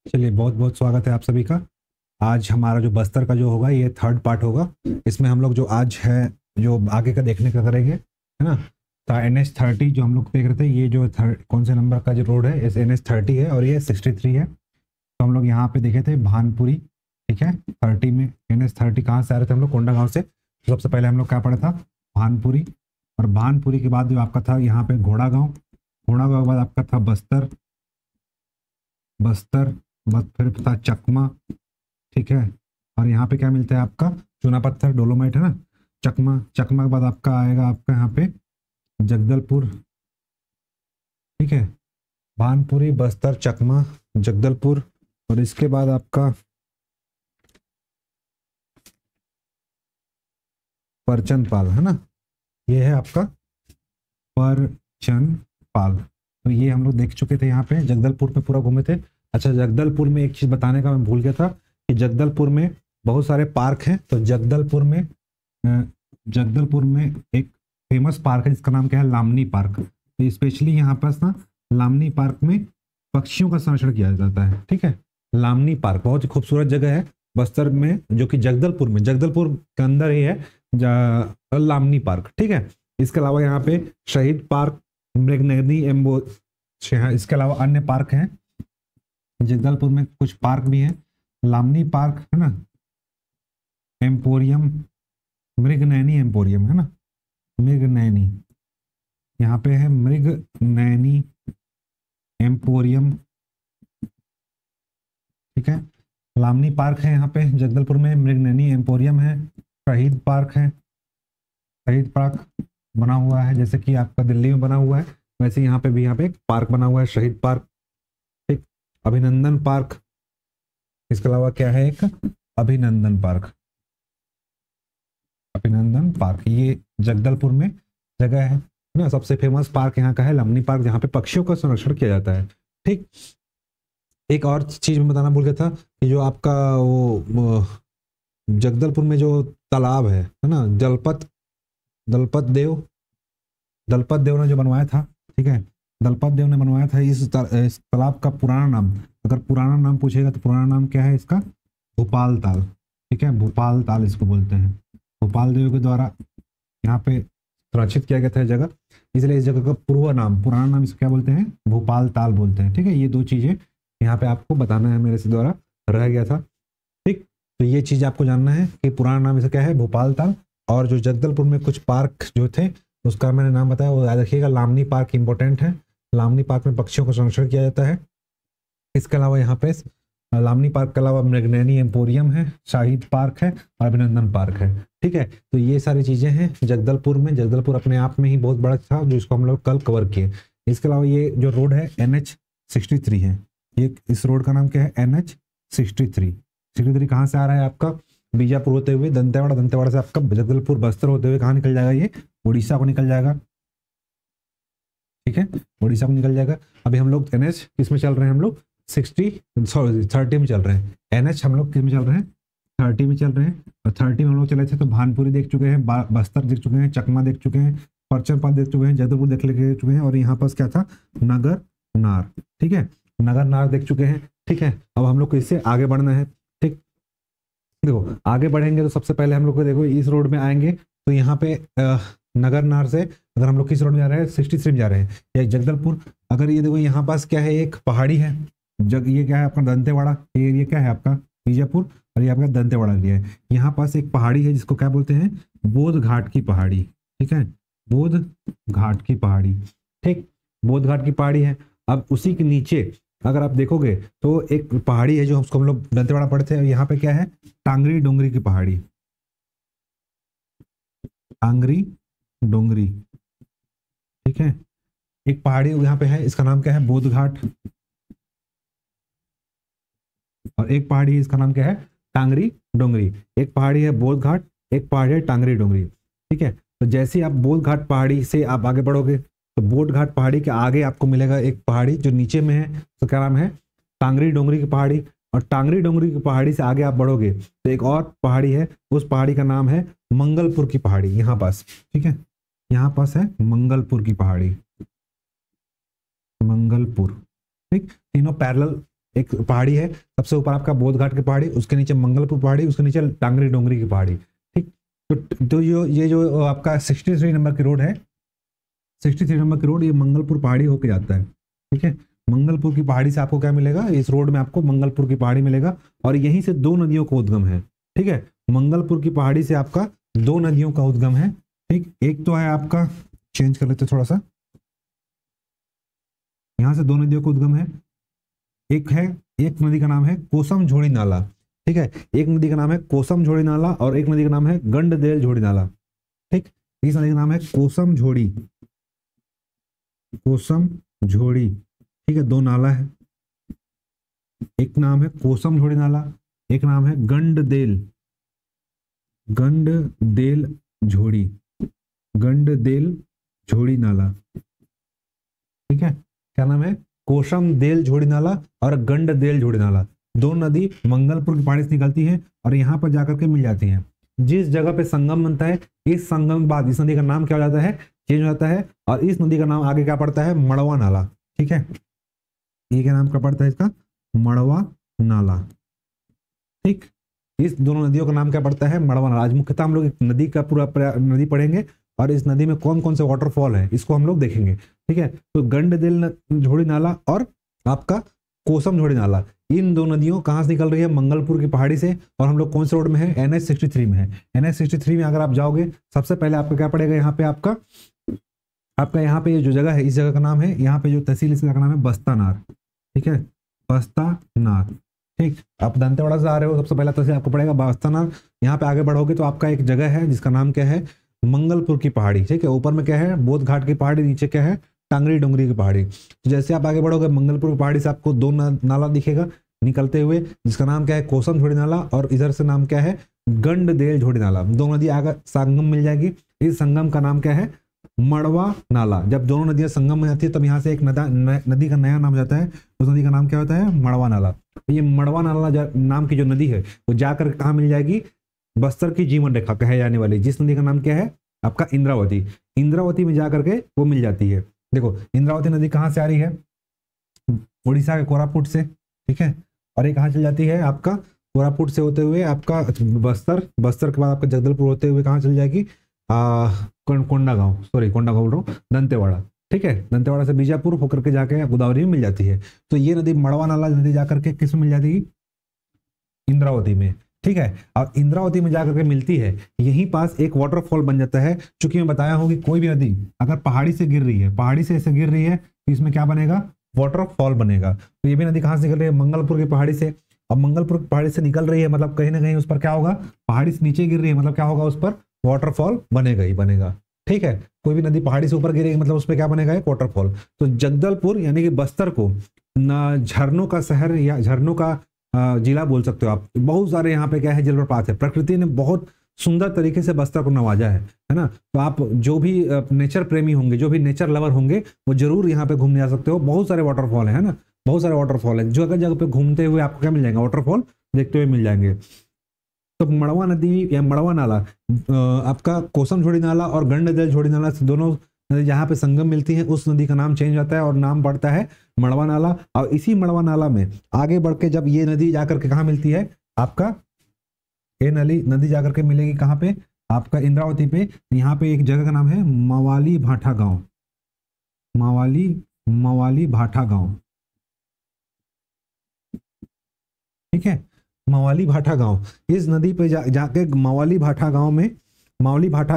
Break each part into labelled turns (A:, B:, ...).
A: चलिए, बहुत बहुत स्वागत है आप सभी का। आज हमारा जो बस्तर का जो होगा ये थर्ड पार्ट होगा। इसमें हम लोग जो आज है जो आगे का देखने का करेंगे, है ना। तो NH30 जो हम लोग देख रहे थे, ये जो कौन से नंबर का जो रोड है, इस NH30 है और ये 63 है। तो हम लोग यहाँ पे देखे थे भानपुरी, ठीक है। 30 में NH30 कहाँ से आ रहे थे हम लोग? कोंडा गाँव से। तो सबसे पहले हम लोग क्या पढ़ा था? भानपुरी। और भानपुरी के बाद जो आपका था यहाँ पे घोड़ा गाँव, घोड़ा गाँव के बाद आपका था बस्तर, बस्तर बस फिर था चकमा, ठीक है। और यहाँ पे क्या मिलता है आपका? चूना पत्थर, डोलोमाइट, है ना। चकमा, चकमा के बाद आपका आएगा आपका यहाँ पे जगदलपुर, ठीक है। भानपुरी, बस्तर, चकमा, जगदलपुर। और इसके बाद आपका परचन पाल, है ना। ये है आपका परचन पाल। तो ये हम लोग देख चुके थे, यहाँ पे जगदलपुर में पूरा घूमे थे। अच्छा, जगदलपुर में एक चीज बताने का मैं भूल गया था कि जगदलपुर में बहुत सारे पार्क हैं। तो जगदलपुर में एक फेमस पार्क है जिसका नाम क्या है? लामनी पार्क। तो स्पेशली यहाँ पास ना लामनी पार्क में पक्षियों का संरक्षण किया जाता है, ठीक है। लामनी पार्क बहुत ही खूबसूरत जगह है बस्तर में, जो कि जगदलपुर के अंदर ही है लामनी पार्क, ठीक है। इसके अलावा यहाँ पे शहीद पार्क, मृगनयनी एम्बो, इसके अलावा अन्य पार्क हैं। जगदलपुर में कुछ पार्क भी हैं। लामनी पार्क, है ना। एम्पोरियम, मृगनयनी एम्पोरियम, है ना। मृगनयनी, यहाँ पे है मृगनयनी एम्पोरियम, ठीक है। लामनी पार्क है यहाँ पे जगदलपुर में, मृगनयनी एम्पोरियम है, शहीद पार्क है। शहीद पार्क बना हुआ है जैसे कि आपका दिल्ली में बना हुआ है, वैसे यहाँ पे भी यहाँ पे एक पार्क बना हुआ है, शहीद पार्क, ठीक। अभिनंदन पार्क, इसके अलावा क्या है? एक अभिनंदन पार्क, अभिनंदन पार्क ये जगदलपुर में जगह है ना। सबसे फेमस पार्क यहाँ का है लामनी पार्क, जहाँ पे पक्षियों का संरक्षण किया जाता है, ठीक। एक और चीज मैं बताना भूल गया था कि जो आपका वो जगदलपुर में जो तालाब है ना, दलपत देव, दलपत देव ने जो बनवाया था, ठीक है। दलपत देव ने बनवाया था इस तालाब का पुराना नाम, अगर पुराना नाम पूछेगा तो पुराना नाम क्या है इसका? भोपाल ताल, ठीक है। भोपाल ताल इसको बोलते हैं। भोपाल देव के द्वारा यहाँ पे संरक्षित किया गया था जगह, इसलिए इस जगह का पुराना नाम इसको क्या बोलते हैं? भोपाल ताल बोलते हैं, ठीक है। ये दो चीजें यहाँ पे आपको बताना है, मेरे से द्वारा रह गया था, ठीक। तो ये चीज आपको जानना है कि पुराना नाम इसका क्या है? भोपाल ताल। और जो जगदलपुर में कुछ पार्क जो थे उसका मैंने नाम बताया, वो याद रखिएगा। लामनी पार्क इंपॉर्टेंट है, लामनी पार्क में पक्षियों का संरक्षण किया जाता है। इसके अलावा यहाँ पे लामनी पार्क के अलावा मृगनयनी एम्पोरियम है, शाहिद पार्क है और अभिनंदन पार्क है, ठीक है। तो ये सारी चीजें हैं जगदलपुर में। जगदलपुर अपने आप में ही बहुत बड़ा था, जो इसको हम लोग कल कवर किए। इसके अलावा ये जो रोड है NH63 है, ये इस रोड का नाम क्या है? NH63 कहाँ से आ रहा है आपका? बीजापुर होते हुए दंतेवाड़ा, दंतेवाड़ा से आपका जगदलपुर बस्तर होते हुए कहाँ निकल जाएगा? ये उड़ीसा को निकल जाएगा, ठीक है। उड़ीसा को निकल जाएगा। अभी हम लोग NH किस में चल रहे हैं? हम लोग 30 में चल रहे हैं। NH हम लोग किस में चल रहे हैं? 30 में चल रहे हैं। और 30 में हम लोग चले थे तो भानपुरी देख चुके हैं, बस्तर देख चुके हैं, चकमा देख चुके हैं, परचमपाल देख चुके हैं, जयपुर देख चुके हैं। और यहाँ पास क्या था? नगर नार, ठीक है। नगर नार देख चुके हैं, ठीक है। अब हम लोग को इससे आगे बढ़ना है, ठीक। देखो आगे बढ़ेंगे तो सबसे पहले हम लोग को देखो इस रोड में आएंगे तो यहाँ पे नगर नार से अगर हम लोग किस रोड में जा रहे हैं? 63 में जा रहे हैं या जगदलपुर। अगर ये देखो यहाँ पास क्या है? एक पहाड़ी है, ये क्या है आपका? दंतेवाड़ा। ये एरिया क्या है आपका? बीजापुर। और ये आपका दंतेवाड़ा एरिया है। यहाँ पास एक पहाड़ी है जिसको क्या बोलते हैं? बोध घाट की पहाड़ी, ठीक है। बोध घाट की पहाड़ी, ठीक। बोध घाट की पहाड़ी है। अब उसी के नीचे अगर आप देखोगे तो एक पहाड़ी है जो उसको हम लोग दंतेवाड़ा पढ़े थे। यहाँ पे क्या है? टांगरी डोंगरी की पहाड़ी, टांगरी डोंगरी, ठीक है। एक पहाड़ी यहाँ पे है, इसका नाम क्या है? बोध घाट। और एक पहाड़ी है, इसका नाम क्या है? टांगरी डोंगरी। एक पहाड़ी है बोध घाट, एक पहाड़ी है टांगरी डोंगरी, ठीक है। तो जैसे आप बोध घाट पहाड़ी से आप आगे बढ़ोगे तो बोध घाट पहाड़ी के आगे आपको मिलेगा एक पहाड़ी जो नीचे में है, तो क्या नाम है? टांगरी डोंगरी की पहाड़ी। और टांगरी डोंगरी की पहाड़ी से आगे आप बढ़ोगे तो एक और पहाड़ी है, उस पहाड़ी का नाम है मंगलपुर की पहाड़ी, यहाँ पास, ठीक है। यहाँ पास है मंगलपुर की पहाड़ी, मंगलपुर, ठीक। तीनों पैरेलल एक पहाड़ी है, सबसे ऊपर आपका बोध घाट की पहाड़ी, उसके नीचे मंगलपुर पहाड़ी, उसके नीचे टांगरी डोंगरी की पहाड़ी। ठीक, तो ये जो आपका 63 नंबर की रोड है, 63 नंबर की रोड, ये मंगलपुर पहाड़ी होके जाता है। ठीक है, मंगलपुर की पहाड़ी से आपको क्या मिलेगा, इस रोड में आपको मंगलपुर की पहाड़ी मिलेगा, और यहीं से दो नदियों का उद्गम है। ठीक है, मंगलपुर की पहाड़ी से आपका दो नदियों का उद्गम है। ठीक, एक तो है आपका, चेंज कर लेते थोड़ा सा, यहां से दो नदियों का उद्गम है। एक नदी का नाम है कोसम झोड़ी नाला। ठीक है, एक नदी का नाम है कोसम झोड़ी नाला और एक नदी का नाम है गंडदेल झोड़ी नाला। ठीक, इस नदी का नाम है कोसम झोड़ी, कोसम झोड़ी। ठीक है, दो नाला है, एक नाम है कोसम झोड़ी नाला, एक नाम है गंडदेल, गंडदेल झोड़ी, गंडदेल झोड़ी नाला। ठीक है, क्या नाम है, कोसम देल झोड़ी नाला और गंडदेल झोड़ी नाला। दो नदी मंगलपुर की पहाड़ी से निकलती है और यहाँ पर जाकर के मिल जाती हैं। जिस जगह पे संगम बनता है, इस संगम के बाद इस नदी का नाम क्या हो जाता है, चेंज हो जाता है, और इस नदी का नाम आगे क्या पड़ता है, मड़वा नाला। ठीक है, ये क्या नाम क्या पड़ता है इसका, मड़वा नाला। ठीक, इस दोनों नदियों का नाम क्या पड़ता है, मड़वा नाला। आज मुख्यतः हम लोग नदी का पूरा नदी पढ़ेंगे और इस नदी में कौन कौन से वाटरफॉल है इसको हम लोग देखेंगे। ठीक है, तो गंडदेल झोड़ी नाला और आपका कोसम झोड़ी नाला, इन दो नदियों कहाँ से निकल रही है, मंगलपुर की पहाड़ी से, और हम लोग कौन से रोड में है, NH 63 में है। NH 63 में अगर आप जाओगे, सबसे पहले आपका क्या पड़ेगा, यहाँ पे आपका यहाँ पे जो जगह है, इस जगह का नाम है, यहाँ पे जो तहसील, इस जगह का नाम है बस्तानार। ठीक है, बस्तानार। ठीक, आप दंतेवाड़ा से आ रहे हो, सबसे पहला तहसील आपको पड़ेगा बस्तानार। यहाँ पे आगे बढ़ोगे तो आपका एक जगह है जिसका नाम क्या है, मंगलपुर की पहाड़ी। ठीक है, ऊपर में क्या है, बोध घाट की पहाड़ी, नीचे क्या है, टांगरी डोंगरी की पहाड़ी। तो जैसे आप आगे बढ़ोगे, मंगलपुर की पहाड़ी से आपको दो नाला दिखेगा निकलते हुए, जिसका नाम क्या है, कोसम झोड़ी नाला, और इधर से नाम क्या है, गंडदेल झोड़ी नाला। दो नदी आगे संगम मिल जाएगी, इस संगम का नाम क्या है, मड़वा नाला। जब दोनों नदियां संगम में जाती है तब यहाँ से एक नदी का नया नाम हो जाता है, उस नदी का नाम क्या होता है, मड़वा नाला। ये मड़वा नाला नाम की जो नदी है वो जाकर कहाँ मिल जाएगी, बस्तर की जीवन रेखा कहे जाने वाली जिस नदी का नाम क्या है, आपका इंद्रावती। इंद्रावती में जाकर के वो मिल जाती है। देखो, इंद्रावती नदी कहाँ से आ रही है, उड़ीसा के कोरापुट से। ठीक है, और ये कहाँ चल जाती है, आपका कोरापुट से होते हुए आपका बस्तर के बाद आपका जगदलपुर होते हुए कहाँ चल जाएगी, कोंडागांव बोल रहा हूँ, दंतेवाड़ा। ठीक है, दंतेवाड़ा से बीजापुर होकर के जाके गोदावरी में मिल जाती है। तो ये नदी मड़वा नाला नदी जाकर के किस में मिल जाती है, इंद्रावती में। ठीक है, और इंद्रावती में जाकर के मिलती है, यहीं पास एक वाटरफॉल बन जाता है। चूंकि मैं बताया हूँ कि कोई भी नदी अगर पहाड़ी से गिर रही है, पहाड़ी से ऐसे गिर रही है, तो इसमें क्या बनेगा, वाटरफॉल बनेगा। तो ये भी नदी कहाँ से निकल रही है, मंगलपुर की पहाड़ी से। अब मंगलपुर की पहाड़ी से निकल रही है मतलब कहीं ना कहीं उस पर क्या होगा, पहाड़ी से नीचे गिर रही है मतलब क्या होगा, उस पर वाटरफॉल बनेगा ही बनेगा। ठीक है, कोई भी नदी पहाड़ी से ऊपर गिरेगी मतलब उस पर क्या बनेगा, एक वाटरफॉल। तो जगदलपुर यानी कि बस्तर को झरनों का शहर या झरनों का जिला बोल सकते हो आप। बहुत सारे यहाँ पे क्या है, जलप्रपात है। प्रकृति ने बहुत सुंदर तरीके से बस्तर को नवाजा है ना। तो आप जो भी नेचर प्रेमी होंगे, जो भी नेचर लवर होंगे, वो जरूर यहाँ पे घूमने जा सकते हो। बहुत सारे वाटरफॉल है ना, बहुत सारे वाटरफॉल है। जो अगर जगह पे घूमते हुए आपको क्या मिल जाएंगे, वाटरफॉल देखते हुए मिल जाएंगे। तो मड़वा नदी या मड़वा नाला, आपका कोसम झोड़ी नाला और गंडदेल झोड़ी नाला से दोनों नदी जहाँ पे संगम मिलती है, उस नदी का नाम चेंज होता है और नाम पड़ता है मड़वा नाला। और इसी मड़वा नाला में आगे बढ़ के जब ये नदी जाकर के कहाँ मिलती है, आपका ये नदी जाकर के मिलेगी कहाँ पे, आपका इंद्रावती पे। यहाँ पे एक जगह का नाम है मवाली भाठा गांव, मवाली भाठा गांव। ठीक है, मवाली भाठा गांव। इस नदी पे जाके मवाली भाठा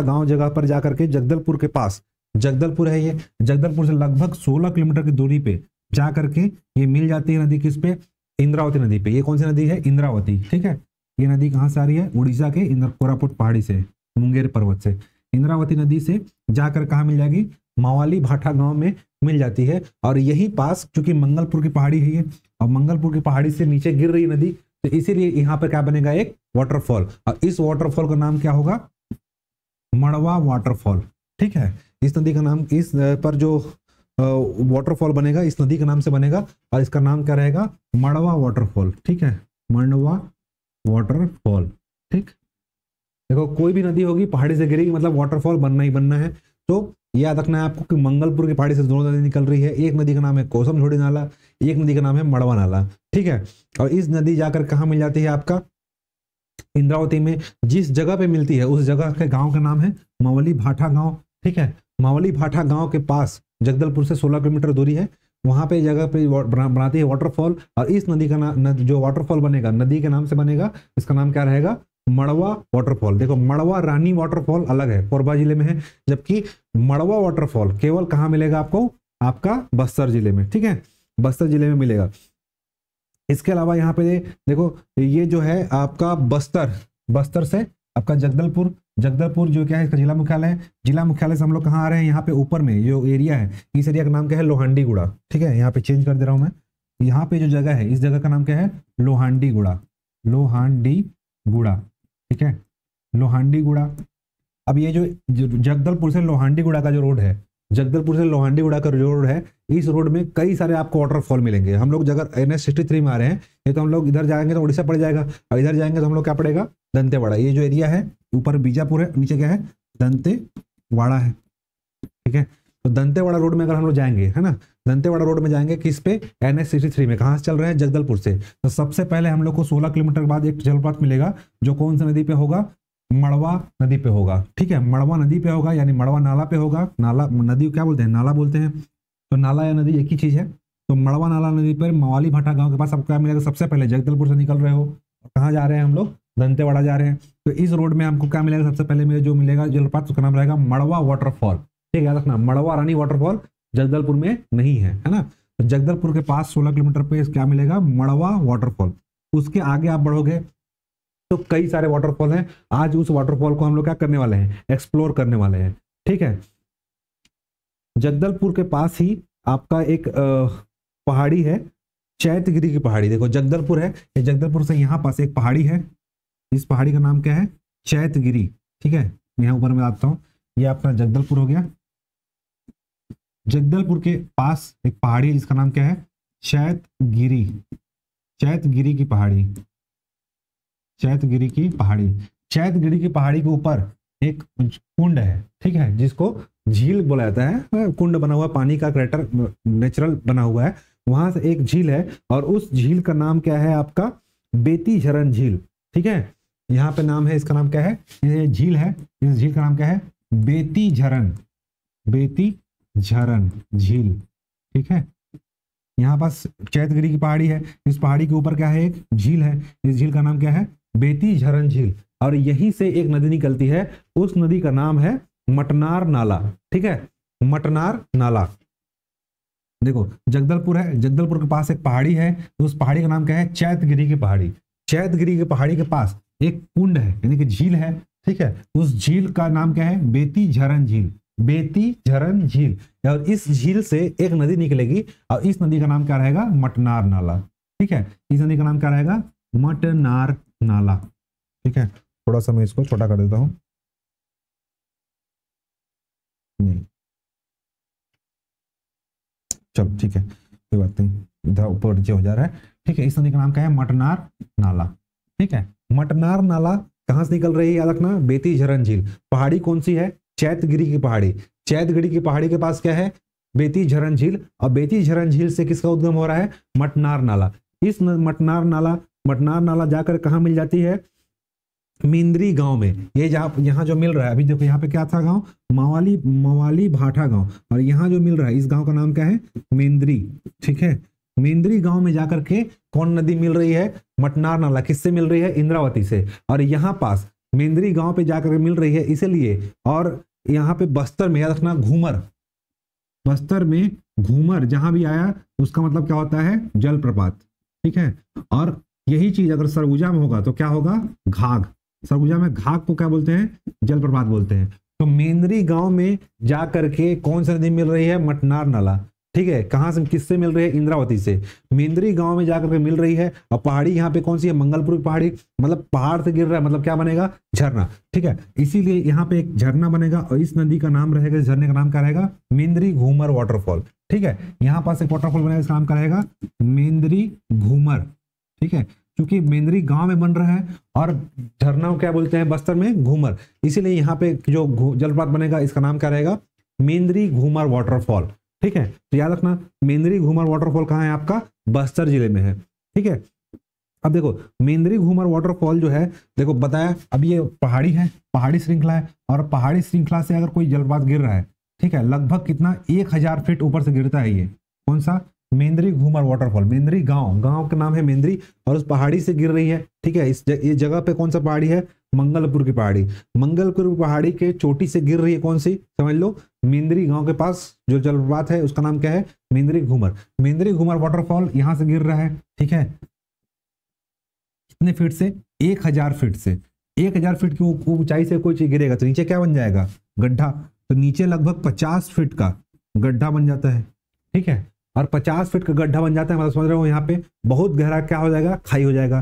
A: गांव जगह पर जाकर के जगदलपुर के पास, जगदलपुर है ये, जगदलपुर से लगभग 16 किलोमीटर की दूरी पे जाकर के ये मिल जाती है नदी किस पे, इंद्रावती नदी पे। ये कौन सी नदी है, इंद्रावती। ठीक है, ये नदी कहाँ से आ रही है, उड़ीसा के कोरापुट पहाड़ी से, मुंगेर पर्वत से। इंद्रावती नदी से जाकर कहाँ मिल जाएगी, मवाली भाठा गांव में मिल जाती है। और यही पास चूंकि मंगलपुर की पहाड़ी है ये, और मंगलपुर की पहाड़ी से नीचे गिर रही नदी, तो इसीलिए यहाँ पर क्या बनेगा, एक वाटरफॉल। और इस वाटरफॉल का नाम क्या होगा, मड़वा वाटरफॉल। ठीक है, इस नदी का नाम, इस पर जो वाटरफॉल बनेगा इस नदी के नाम से बनेगा और इसका नाम क्या रहेगा, मड़वा वाटरफॉल। ठीक है, मड़वा वाटरफॉल। ठीक, देखो कोई भी नदी होगी पहाड़ी से गिरेगी मतलब वाटरफॉल बनना ही बनना है। तो ये याद रखना है आपको कि मंगलपुर की पहाड़ी से दोनों नदी निकल रही है। एक नदी का नाम है कोसम झोड़ी नाला, एक नदी का नाम है मड़वा नाला, ठीक है। और इस नदी जाकर कहाँ मिल जाती है आपका इंद्रावती में। जिस जगह पे मिलती है उस जगह के गांव का नाम है मावली भाठा गांव, ठीक है। मावली भाठा गांव के पास जगदलपुर से 16 किलोमीटर दूरी है, वहां पे जगह पे बनाती है वाटरफॉल। और इस नदी का नाम जो वाटरफॉल बनेगा नदी के नाम से बनेगा, इसका नाम क्या रहेगा, मड़वा वाटरफॉल। देखो मड़वा रानी वाटरफॉल अलग है, कोरबा जिले में है, जबकि मड़वा वाटरफॉल केवल कहाँ मिलेगा आपको, आपका बस्तर जिले में, ठीक है, बस्तर जिले में मिलेगा। इसके अलावा यहाँ पे देखो ये जो है आपका बस्तर से आपका जगदलपुर जो क्या है इसका जिला मुख्यालय है। जिला मुख्यालय से हम लोग कहाँ आ रहे हैं, यहाँ पे ऊपर में जो एरिया है, इस एरिया का नाम क्या है, लोहांडीगुड़ा, ठीक है। यहाँ पे चेंज कर दे रहा हूँ मैं, यहाँ पे जो जगह है इस जगह का नाम क्या है, लोहांडीगुड़ा, ठीक है, लोहांडीगुड़ा। अब ये जो जगदलपुर से लोहांडीगुड़ा का जो रोड है, जगदलपुर से लोहांडीगुड़ा का जो रोड है, इस रोड में कई सारे आपको वाटरफॉल मिलेंगे। हम लोग अगर NH63 में आ रहे हैं, ये तो हम लोग इधर जाएंगे तो उड़ीसा पड़ जाएगा, और इधर जाएंगे तो हम लोग क्या पड़ेगा, दंतेवाड़ा। ये जो एरिया है ऊपर बीजापुर है, नीचे क्या है, दंतेवाड़ा है, ठीक है। तो दंतेवाड़ा रोड में अगर हम लोग जाएंगे, है ना, दंतेवाड़ा रोड में जाएंगे किस पे, NH63 में। कहाँ से चल रहे हैं, जगदलपुर से। तो सबसे पहले हम लोग को 16 किलोमीटर के बाद एक जलप्रपात मिलेगा, जो कौन सी नदी पे होगा, मड़वा नदी पे होगा, ठीक है। मड़वा नदी पे होगा, यानी मड़वा नाला पे होगा। नाला नदी क्या बोलते हैं, नाला बोलते हैं। तो नाला या नदी एक ही चीज है। तो मड़वा नाला नदी पर मावाली भाठा गांव के पास आपको क्या मिलेगा, सबसे पहले जगदलपुर से निकल रहे हो, कहाँ जा रहे हैं हम लोग, दंतेवाड़ा जा रहे हैं। तो इस रोड में आपको क्या मिलेगा, सबसे पहले मेरे जो मिलेगा जलप्रपात, उसका नाम रहेगा मड़वा वाटरफॉल, ठीक है। याद रखना मड़वा रानी वाटरफॉल जगदलपुर में नहीं है ना। तो जगदलपुर के पास 16 किलोमीटर पे क्या मिलेगा, मड़वा वाटरफॉल। उसके आगे आप बढ़ोगे तो कई सारे वाटरफॉल हैं। आज उस वाटरफॉल को हम लोग क्या करने वाले हैं, एक्सप्लोर करने वाले हैं, ठीक है। जगदलपुर के पास ही आपका एक पहाड़ी है, चैतगिरी की पहाड़ी। देखो जगदलपुर है, ये जगदलपुर से यहाँ पास एक पहाड़ी है, इस पहाड़ी का नाम क्या है, चैतगिरी, ठीक है। यहाँ ऊपर मैं आता हूँ, ये आपका जगदलपुर हो गया। जगदलपुर के पास एक पहाड़ी है जिसका नाम क्या है, चैतगिरी की पहाड़ी, चैतगिरी की पहाड़ी के ऊपर एक कुंड है, ठीक है, जिसको झील बोला जाता है। कुंड बना हुआ, पानी का क्रैटर नेचुरल बना हुआ है, वहां से एक झील है, और उस झील का नाम क्या है आपका, बेती झरन झील, ठीक है। यहाँ पे नाम है, इसका नाम क्या है, ये झील है, इस झील का नाम क्या है, बेती झरन झील, ठीक है। यहाँ पास चैतगिरी की पहाड़ी है, इस पहाड़ी के ऊपर क्या है, एक झील है, इस झील का नाम क्या है, बेती झरन झील। और यहीं से एक नदी निकलती है, उस नदी का नाम है मटनार नाला, ठीक है, मटनार नाला। देखो जगदलपुर है, जगदलपुर के पास एक पहाड़ी है, तो उस पहाड़ी का नाम क्या है, चैतगिरी की पहाड़ी। चैतगिरी की पहाड़ी के पास एक कुंड है, यानी कि झील है, ठीक है। उस झील का नाम क्या है, बेती झरन झील, और इस झील से एक नदी निकलेगी, और इस नदी का नाम क्या रहेगा, मटनार नाला, ठीक है। इस नदी का नाम क्या रहेगा, मटनार नाला, ठीक है। थोड़ा सा मैं इसको छोटा कर देता हूं, नहीं चलो ठीक है, कोई बात नहीं, इधर ऊपर नीचे हो जा रहा है, ठीक है। इस नदी का नाम क्या है, मटनार नाला, ठीक है। मटनार नाला कहां से निकल रही है, याद रखना, बेती झरन झील। पहाड़ी कौन सी है, चैतगिरी की पहाड़ी। चैतगिरी की पहाड़ी के पास क्या है, बेती झरन झील, और बेती झरन झील से किसका उद्गम हो रहा है, मटनार नाला। इस मटनार नाला जाकर कहाँ मिल जाती है, मेंद्री गांव में। ये यहाँ जो मिल रहा है, अभी देखो यहाँ पे क्या था गांव, मवाली भाठा गांव, और यहाँ जो मिल रहा है इस गांव का नाम क्या है, मेंद्री, ठीक है। मेंद्री गांव में जाकर के कौन नदी मिल रही है, मटनार नाला। किससे मिल रही है, इंद्रावती से। और यहाँ पास मेंद्री गांव पे जाकर मिल रही है इसलिए। और यहाँ पे बस्तर में याद रखना, बस्तर में घूमर जहां भी आया उसका मतलब क्या होता है, जलप्रपात, ठीक है। और यही चीज अगर सरगुजा में होगा तो क्या होगा, घाघ। सरगुजा में घाघ को क्या बोलते हैं, जलप्रपात बोलते हैं। तो मेंद्री गांव में जा करके कौन सी नदी मिल रही है, मटनार नाला, ठीक है। कहां से, किससे मिल रही है, इंद्रावती से। मेंद्री गांव में जाकर के मिल रही है। और पहाड़ी यहाँ पे कौन सी है, मंगलपुर की पहाड़ी, मतलब पहाड़ से गिर रहा है, मतलब क्या बनेगा, झरना, ठीक है। इसीलिए यहाँ पे एक झरना बनेगा, और इस नदी का नाम रहेगा, इस झरने का नाम क्या रहेगा, मेंद्री घूमर वाटरफॉल, ठीक है। यहाँ पास एक वाटरफॉल बनेगा, इसका नाम क्या रहेगा, मेंद्री घूमर, ठीक है। क्योंकि मेंद्री गांव में बन रहा है, और झरना को क्या बोलते हैं बस्तर में, घूमर, इसीलिए यहाँ पे जो जलप्रपात बनेगा इसका नाम क्या रहेगा, मेंद्री घूमर वाटरफॉल। ठीक है, तो याद रखना मेंद्री घूमर वाटरफॉल कहाँ है आपका, बस्तर जिले में है। ठीक है, अब देखो मेंद्री घूमर वाटरफॉल जो है, देखो बताया अब ये पहाड़ी है, पहाड़ी श्रृंखला है, और पहाड़ी श्रृंखला से अगर कोई जलपात गिर रहा है, ठीक है, लगभग कितना 1000 फीट ऊपर से गिरता है ये, कौन सा, मेंद्री घूमर वाटरफॉल। मेंद्री गांव का नाम है मेंद्री, और उस पहाड़ी से गिर रही है। ठीक है, ये जगह पे कौन सा पहाड़ी है, मंगलपुर की पहाड़ी। मंगलपुर पहाड़ी के चोटी से गिर रही है, कौन सी, समझ लो, मेंद्री गांव के पास जो जलप्रपात है उसका नाम क्या है, मेंद्री घूमर। मेंद्री घूमर वाटरफॉल यहां से गिर रहा है। ठीक है, कितने फीट से, 1000 फीट से। 1000 फीट की ऊंचाई से कोई चीज गिरेगा तो नीचे क्या बन जाएगा, गड्ढा। तो नीचे लगभग 50 फीट का गड्ढा बन जाता है। ठीक है, और 50 फीट का गड्ढा बन जाता है, मतलब समझ रहे हो, यहाँ पे बहुत गहरा क्या हो जाएगा, खाई हो जाएगा।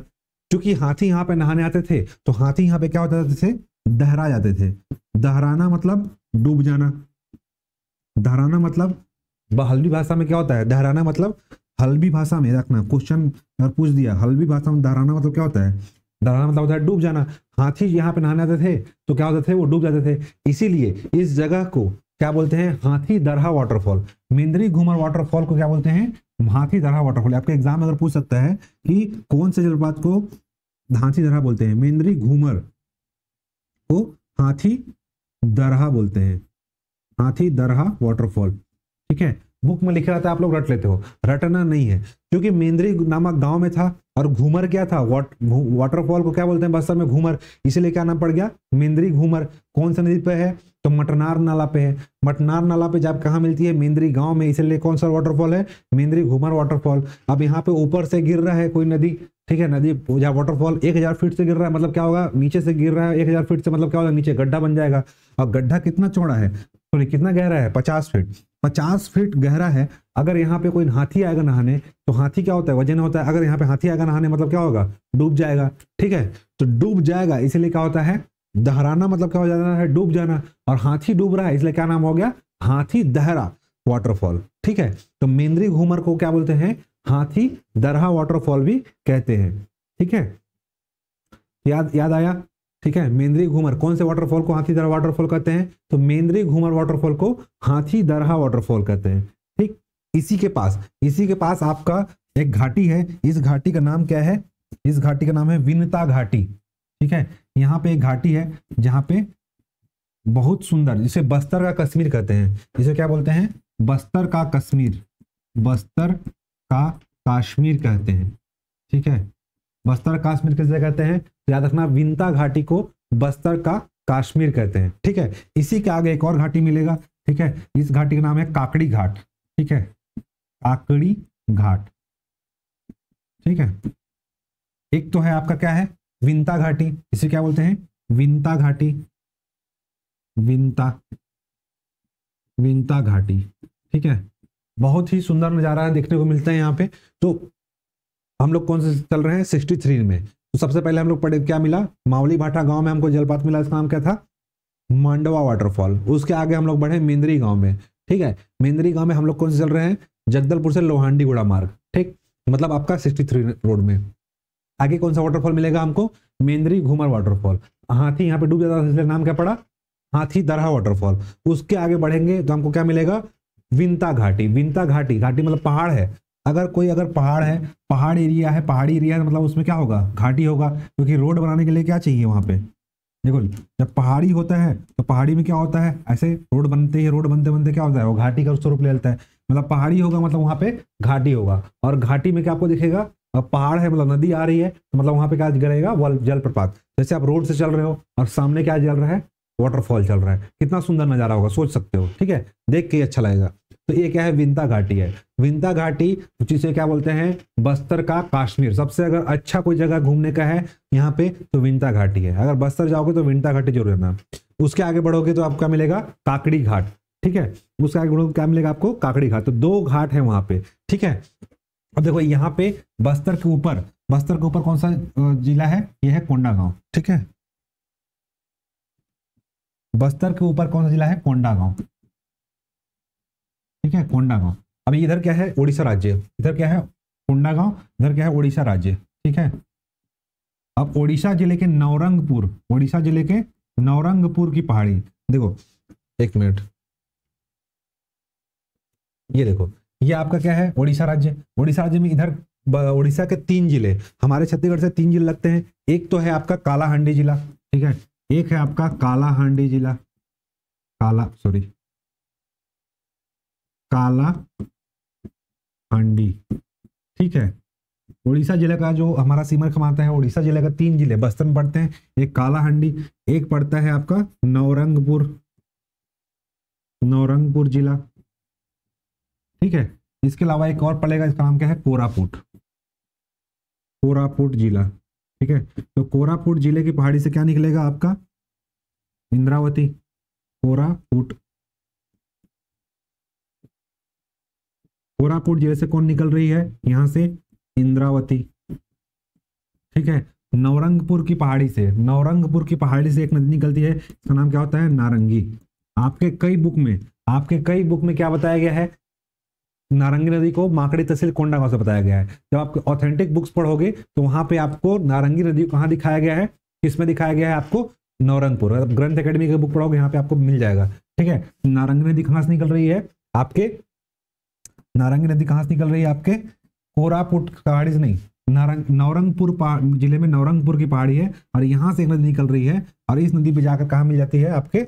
A: क्योंकि हाथी यहाँ पे नहाने आते थे, तो हाथी यहाँ पे क्या होता थे, दहरा जाते थे। दहराना मतलब डूब जाना। दहराना मतलब हल्बी भाषा में क्या होता है, दहराना मतलब, हल्बी भाषा में रखना, क्वेश्चन अगर पूछ दिया हल्बी भाषा में दहराना मतलब क्या होता है, दहराना मतलब होता है डूब जाना। हाथी यहाँ पे नहाने आते थे तो क्या होते थे, वो डूब जाते थे। इसीलिए इस जगह को क्या बोलते हैं, हाथी दरहा वाटरफॉल। मेंद्री घूमर वाटरफॉल को क्या बोलते हैं, हाथी दरहा वाटरफॉल। आपके एग्जाम में अगर पूछ सकता है कि कौन से जलप्रपात को हाथी दरहा बोलते हैं, मेंद्री घूमर को हाथी दरहा बोलते हैं, हाथी दरहा वाटरफॉल। ठीक है, बुक में लिखा रहता है, आप लोग रट लेते हो, रटना नहीं है। क्योंकि मेंद्री नामक गांव में था, और घूमर क्या था, वाटरफॉल को क्या बोलते हैं बस्तर में, घूमर, इसीलिए क्या नाम पड़ गया, मेंद्री घूमर। कौन सा नदी पे है, तो मटनार नाला पे है। मटनार नाला पे जब कहाँ मिलती है, मेंद्री गांव में, इसलिए कौन सा वाटरफॉल है, मेंद्री घूमर वाटरफॉल। अब यहाँ पे ऊपर से गिर रहा है कोई नदी, ठीक है, नदी जहाँ वाटरफॉल 1000 फीट से गिर रहा है, मतलब क्या होगा, नीचे से गिर रहा है 1000 फीट से, मतलब क्या होगा, नीचे गड्ढा बन जाएगा। और गड्ढा कितना चौड़ा है, सॉरी कितना गहरा है, 50 फीट। 50 फीट गहरा है। अगर यहाँ पे कोई हाथी आएगा नहाने, तो हाथी क्या होता है, वजन होता है। अगर यहाँ पे हाथी आएगा नहाने, मतलब क्या होगा, डूब जाएगा। ठीक है, तो डूब जाएगा, इसीलिए क्या होता है, दहराना मतलब क्या हो जाना है, डूब जाना। और हाथी डूब रहा है, इसलिए क्या नाम हो गया, हाथी दहरा वाटरफॉल। ठीक है, तो मेंद्री घूमर को क्या बोलते हैं, हाथी दरहा वाटरफॉल भी कहते हैं। ठीक है, याद आया। ठीक है, मेंद्री घूमर, कौन से वाटरफॉल को हाथी दरहा वाटरफॉल कहते हैं, तो मेंद्री घूमर वाटरफॉल को हाथी दरहा वाटरफॉल कहते हैं। ठीक, इसी के पास आपका एक घाटी है। इस घाटी का नाम क्या है, इस घाटी का नाम है विनता घाटी। ठीक है, यहाँ पे एक घाटी है जहां पे बहुत सुंदर, जिसे बस्तर का कश्मीर कहते हैं, जिसे क्या बोलते हैं, बस्तर का कश्मीर, बस्तर का काश्मीर कहते हैं। ठीक है, बस्तर काश्मीर किसे कहते हैं, याद रखना, विनता घाटी को बस्तर का काश्मीर कहते हैं। ठीक है, इसी के आगे एक और घाटी मिलेगा। ठीक है, इस घाटी का नाम है काकड़ी घाट। ठीक है, काकड़ी घाट। ठीक है, एक तो है आपका क्या है, विनता घाटी, इसे क्या बोलते हैं, विनता घाटी, विनता घाटी। ठीक है, बहुत ही सुंदर नजारा देखने को मिलता है यहाँ पे। तो हम लोग कौन से चल रहे हैं, 63 में। तो सबसे पहले हम लोग पढ़े, क्या मिला, मावली भाटा गांव में हमको जलपात मिला, इसका नाम क्या था, मांडवा वाटरफॉल। उसके आगे हम लोग बढ़े मेंद्री गांव में। ठीक है, मेंद्री गांव में हम लोग कौन से चल रहे हैं, जगदलपुर से लोहांडीगुड़ा मार्ग। ठीक, मतलब आपका 63 रोड में। आगे कौन सा वाटरफॉल मिलेगा हमको, मेंद्री घूमर वाटरफॉल। हाथी यहाँ पे डूब जाता था, इसलिए नाम क्या पड़ा, हाथी दरहा वाटरफॉल। उसके आगे बढ़ेंगे तो हमको क्या मिलेगा, विनता घाटी। विनता घाटी, घाटी मतलब पहाड़ है। अगर पहाड़ है, पहाड़ी एरिया है, मतलब उसमें क्या होगा, घाटी होगा। क्योंकि रोड बनाने के लिए क्या चाहिए वहां पे, देखो जब पहाड़ी होता है तो पहाड़ी में क्या होता है, ऐसे रोड बनते बनते क्या होता है, वो घाटी का स्वरूप ले लेता है। मतलब पहाड़ी होगा, मतलब वहां पे घाटी होगा। और घाटी में क्या आपको दिखेगा, अब पहाड़ है, मतलब नदी आ रही है, तो मतलब वहां पे क्या गिरेगा, जलप्रपात। जैसे आप रोड से चल रहे हो और सामने क्या चल रहा है, वाटरफॉल चल रहा है। कितना सुंदर नजारा होगा, सोच सकते हो। ठीक है, देख के अच्छा लगेगा। तो ये क्या है, विनता घाटी है। विनता घाटी जिसे क्या बोलते हैं, बस्तर का काश्मीर। सबसे अगर अच्छा कोई जगह घूमने का है यहाँ पे, तो विनता घाटी है। अगर बस्तर जाओगे तो विनता घाटी जरूर रहना। उसके आगे बढ़ोगे तो आपका मिलेगा काकड़ी घाट। ठीक है, उसके आगे बढ़ोगे क्या मिलेगा आपको, काकड़ी घाट। तो 2 घाट है वहां पे। ठीक है, अब देखो यहाँ पे बस्तर के ऊपर कौन सा जिला है, यह है कोंडागांव। ठीक है, बस्तर के ऊपर कौन सा जिला है, कोंडागांव। ठीक है, कोंडागांव। अभी इधर क्या है, उड़ीसा राज्य। इधर क्या है, कोंडागांव, इधर क्या है, उड़ीसा राज्य। ठीक है, अब उड़ीसा जिले के नवरंगपुर की पहाड़ी। देखो एक मिनट, ये देखो, ये आपका क्या है, उड़ीसा राज्य। उड़ीसा राज्य में इधर उड़ीसा के 3 जिले, हमारे छत्तीसगढ़ से 3 जिले लगते हैं। एक तो है आपका कालाहांडी जिला, ठीक है, एक है आपका कालाहांडी जिला, कालाहांडी, ठीक है। उड़ीसा जिले का जो हमारा सीमा कमाता है, उड़ीसा जिले का 3 जिले बस्तर में पड़ते हैं, एक कालाहांडी, एक पड़ता है आपका नवरंगपुर जिला, ठीक है। इसके अलावा एक और पड़ेगा, इसका नाम क्या है, कोरापुट जिला, ठीक है। तो कोरापुट जिले की पहाड़ी से क्या निकलेगा आपका, इंद्रावती। कोरापुट जिले से कौन निकल रही है, यहां से इंद्रावती, ठीक है। नवरंगपुर की पहाड़ी से एक नदी निकलती है, इसका नाम क्या होता है, नारंगी। आपके कई बुक में क्या बताया गया है, नारंगी नदी को माकड़ी तहसील कोंडागांव से बताया गया है। जब आप ऑथेंटिक बुक्स पढ़ोगे तो वहां पे आपको नारंगी नदी कहाँ दिखाया गया है, किसमें दिखाया गया है आपको, नवरंगपुर। अगर ग्रंथ एकेडमी की बुक पढ़ोगे यहाँ पे आपको मिल जाएगा, ठीक है। नारंगी नदी कहाँ से निकल रही है आपके, कोरापुट पहाड़ी से नहीं, नवरंगपुर जिले में नवरंगपुर की पहाड़ी है, और यहां से एक नदी निकल रही है, और इस नदी पे जाकर कहाँ मिल जाती है आपके,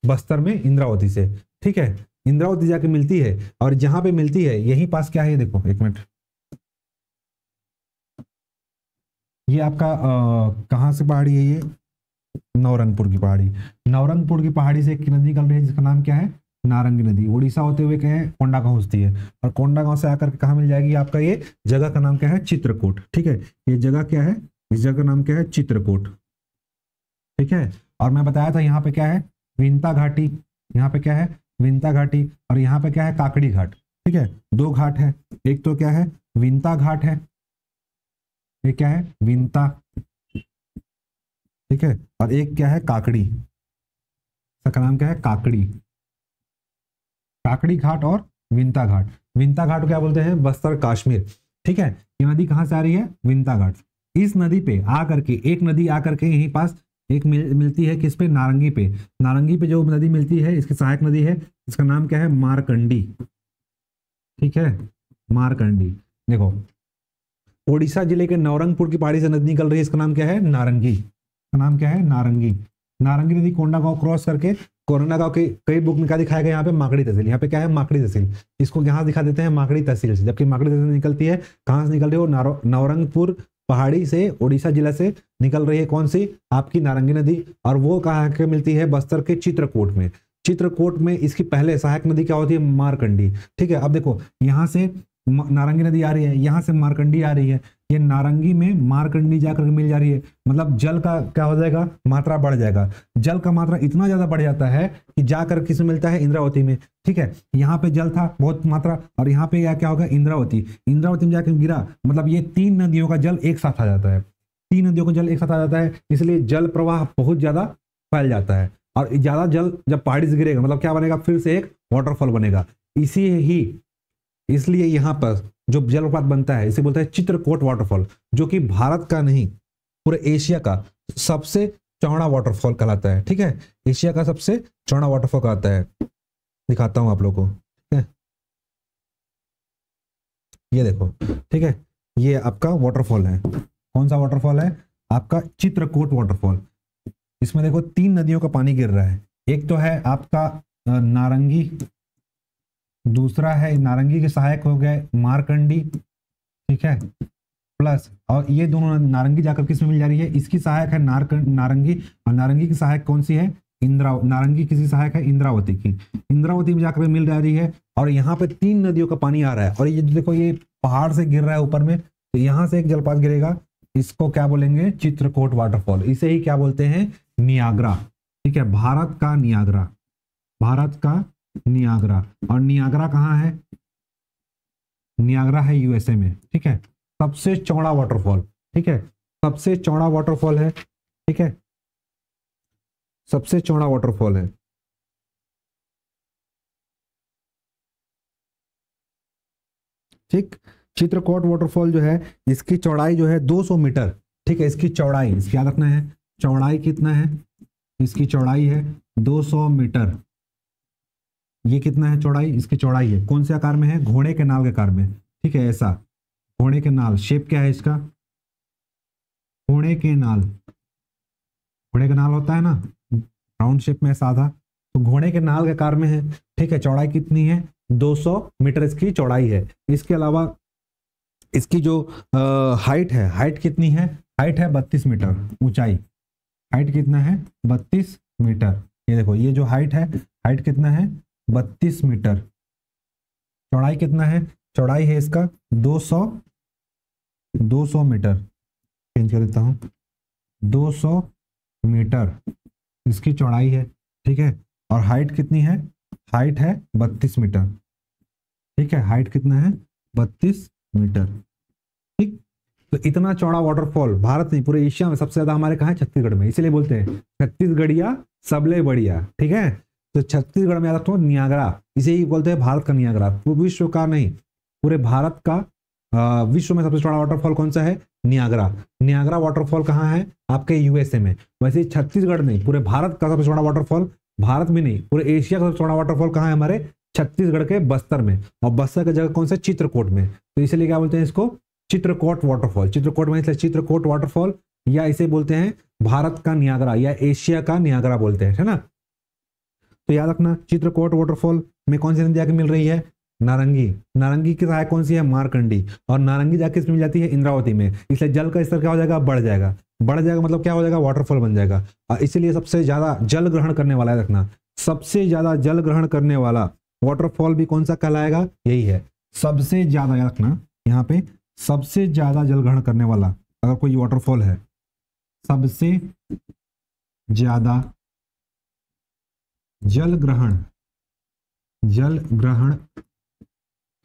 A: बस्तर में इंद्रावती से, ठीक है। इंद्रावती जाके मिलती है, और जहां पे मिलती है यहीं पास क्या है, ये देखो एक मिनट, ये आपका कहाँ से पहाड़ी है, ये नवरंगपुर की पहाड़ी से एक नदी निकल रही है जिसका नाम क्या है, नारंगी नदी। उड़ीसा होते हुए कहें कोंडागांव पहुंचती है, और कोंडागांव से आकर के कहाँ मिल जाएगी आपका, ये जगह का नाम क्या है, चित्रकूट, ठीक है। ये जगह क्या है, इस जगह का नाम क्या है, चित्रकूट, ठीक है। और मैं बताया था यहाँ पे क्या है, विंता घाटी, यहाँ पे क्या है, विंता घाटी, और यहाँ पे क्या है, काकड़ी घाट, ठीक है। 2 घाट है, एक तो क्या है, विंता घाट है, ये क्या है, विंता, ठीक है, और एक क्या है, काकड़ी, इसका नाम क्या है, काकड़ी घाट और विंता घाट। विंता घाट को क्या बोलते हैं, बस्तर कश्मीर, ठीक है। ये नदी कहाँ से आ रही है, विंता घाट। इस नदी पे आकर के एक नदी आकर के यहीं पास एक मिलती है, किस पे, नारंगी पे जो नदी मिलती है, इसकी सहायक नदी है, इसका नाम क्या है, मारकंडी, ठीक है, मारकंडी। देखो, उड़ीसा जिले के नवरंगपुर की पहाड़ी से नदी निकल रही है, इसका नाम क्या है, नारंगी, नारंगी नदी कोंडागांव क्रॉस करके, कोंडागांव के कई बुक में क्या दिखाया गया, यहाँ पे माकड़ी तहसील, यहाँ पे क्या है, माकड़ी तहसील, इसको यहाँ दिखा देते हैं माकड़ी तहसील से, जबकि माकड़ी तहसील निकलती है, कहाँ से निकल रही है, वो नवरंगपुर पहाड़ी से, उड़ीसा जिला से निकल रही है, कौन सी, आपकी नारंगी नदी, और वो कहाँ के मिलती है, बस्तर के चित्रकूट में इसकी पहले सहायक नदी क्या होती है, मारकंडी, ठीक है। अब देखो, यहाँ से नारंगी नदी आ रही है, यहाँ से मारकंडी आ रही है, ये नारंगी में मारकंडी जाकर मिल जा रही है, मतलब जल का क्या हो जाएगा, मात्रा बढ़ जाएगा। जल का मात्रा इतना ज्यादा बढ़ जाता है कि जाकर किस में मिलता है, इंद्रावती में, ठीक है। यहाँ पे जल था बहुत मात्रा, और यहाँ पे क्या होगा, इंद्रावती में जाकर गिरा, मतलब ये 3 नदियों का जल एक साथ आ जाता है, इसलिए जल प्रवाह बहुत ज्यादा फैल जाता है, और ज्यादा जल जब पहाड़ी से गिरेगा मतलब क्या बनेगा, फिर से एक वाटरफॉल बनेगा। इसलिए यहाँ पर जो जलप्रपात बनता है इसे बोलते हैं चित्रकूट वाटरफॉल, जो कि भारत का नहीं पूरे एशिया का सबसे चौड़ा वाटरफॉल कहलाता है, ठीक है। एशिया का सबसे चौड़ा वाटरफॉल कहलाता है, दिखाता हूं आप लोगों को, ठीक है। ये देखो, ठीक है, ये आपका वाटरफॉल है, कौन सा वाटरफॉल है, आपका चित्रकूट वाटरफॉल। इसमें देखो 3 नदियों का पानी गिर रहा है, एक तो है आपका नारंगी, दूसरा है नारंगी के सहायक हो गए मारकंडी, ठीक है, प्लस, और ये दोनों नारंगी जाकर किस में मिल जा रही है, इसकी सहायक है नारंगी, और नारंगी की सहायक कौन सी है, नारंगी किसी सहायक है इंद्रावती में जाकर मिल रही है, और यहाँ पे 3 नदियों का पानी आ रहा है, और ये देखो, ये पहाड़ से गिर रहा है ऊपर में, तो यहाँ से एक जलपात गिरेगा, इसको क्या बोलेंगे, चित्रकूट वाटरफॉल, इसे ही क्या बोलते हैं, नियाग्रा, ठीक है। भारत का नियाग्रा, और नियाग्रा कहाँ है, नियाग्रा है यूएसए में, ठीक है। सबसे चौड़ा वाटरफॉल, ठीक है, सबसे चौड़ा वाटरफॉल है, ठीक है, सबसे चौड़ा वाटरफॉल है, ठीक। चित्रकूट वाटरफॉल जो है, इसकी चौड़ाई जो है 200 मीटर, ठीक है। इसकी चौड़ाई, इसकी याद रखना है, चौड़ाई कितना है, इसकी चौड़ाई है 200 मीटर, ये कितना है चौड़ाई, इसकी चौड़ाई है, कौन से आकार में है, घोड़े के नाल के आकार में, ठीक है, ऐसा घोड़े के नाल, शेप क्या है इसका, घोड़े के नाल, घोड़े का नाल होता है ना राउंड शेप में साधा, तो घोड़े के नाल के आकार में है, ठीक है। चौड़ाई कितनी है, 200 मीटर इसकी चौड़ाई है। इसके अलावा इसकी जो हाइट है, हाइट कितनी है, हाइट है 32 मीटर, ऊंचाई, हाइट कितना है 32 मीटर, ये देखो ये जो हाइट है, हाइट कितना है 32 मीटर, चौड़ाई कितना है, चौड़ाई है इसका 200 मीटर, चेंज कर देता हूं, 200 मीटर इसकी चौड़ाई है, ठीक है। और हाइट कितनी है, हाइट है 32 मीटर, ठीक है, हाइट कितना है 32 मीटर, ठीक। तो इतना चौड़ा वाटरफॉल भारत नहीं पूरे एशिया में सबसे ज्यादा हमारे कहाँ है, छत्तीसगढ़ में, इसीलिए बोलते हैं छत्तीसगढ़िया सबले बढ़िया, ठीक है। तो छत्तीसगढ़ में याद रखो नियाग्रा, इसे ही बोलते हैं भारत का नियाग्रा, विश्व का नहीं पूरे भारत का, विश्व में सबसे चौड़ा वाटरफॉल कौन सा है, नियाग्रा। नियाग्रा वाटरफॉल कहाँ है, आपके यूएसए में। वैसे छत्तीसगढ़ नहीं पूरे भारत का सबसे चौड़ा वाटरफॉल, भारत में नहीं पूरे एशिया का सबसे चौड़ा वाटरफॉल कहाँ है, हमारे छत्तीसगढ़ के बस्तर में, और बस्तर का जगह कौन सा, चित्रकूट में। तो इसलिए क्या बोलते हैं इसको, चित्रकूट वाटरफॉल, चित्रकूट में इसलिए चित्रकूट वाटरफॉल, या इसे बोलते हैं भारत का नियाग्रा या एशिया का नियाग्रा बोलते हैं, है ना। तो याद रखना चित्रकूट वाटरफॉल में कौन सी नदी आके मिल रही है, नारंगी, नारंगी की सहायक कौन सी है, मारकंडी, और नारंगी जाके इसमें मिल जाती है इंद्रावती में, इसलिए जल का स्तर क्या हो जाएगा, बढ़ जाएगा, बढ़ जाएगा मतलब क्या हो जाएगा, वाटरफॉल बन जाएगा। और इसीलिए सबसे ज्यादा जल ग्रहण करने वाला है, रखना सबसे ज्यादा जल ग्रहण करने वाला वाटरफॉल भी कौन सा कहलाएगा, यही है सबसे ज्यादा, याद रखना यहाँ पे सबसे ज्यादा जल ग्रहण करने वाला अगर कोई वाटरफॉल है, सबसे ज्यादा जल ग्रहण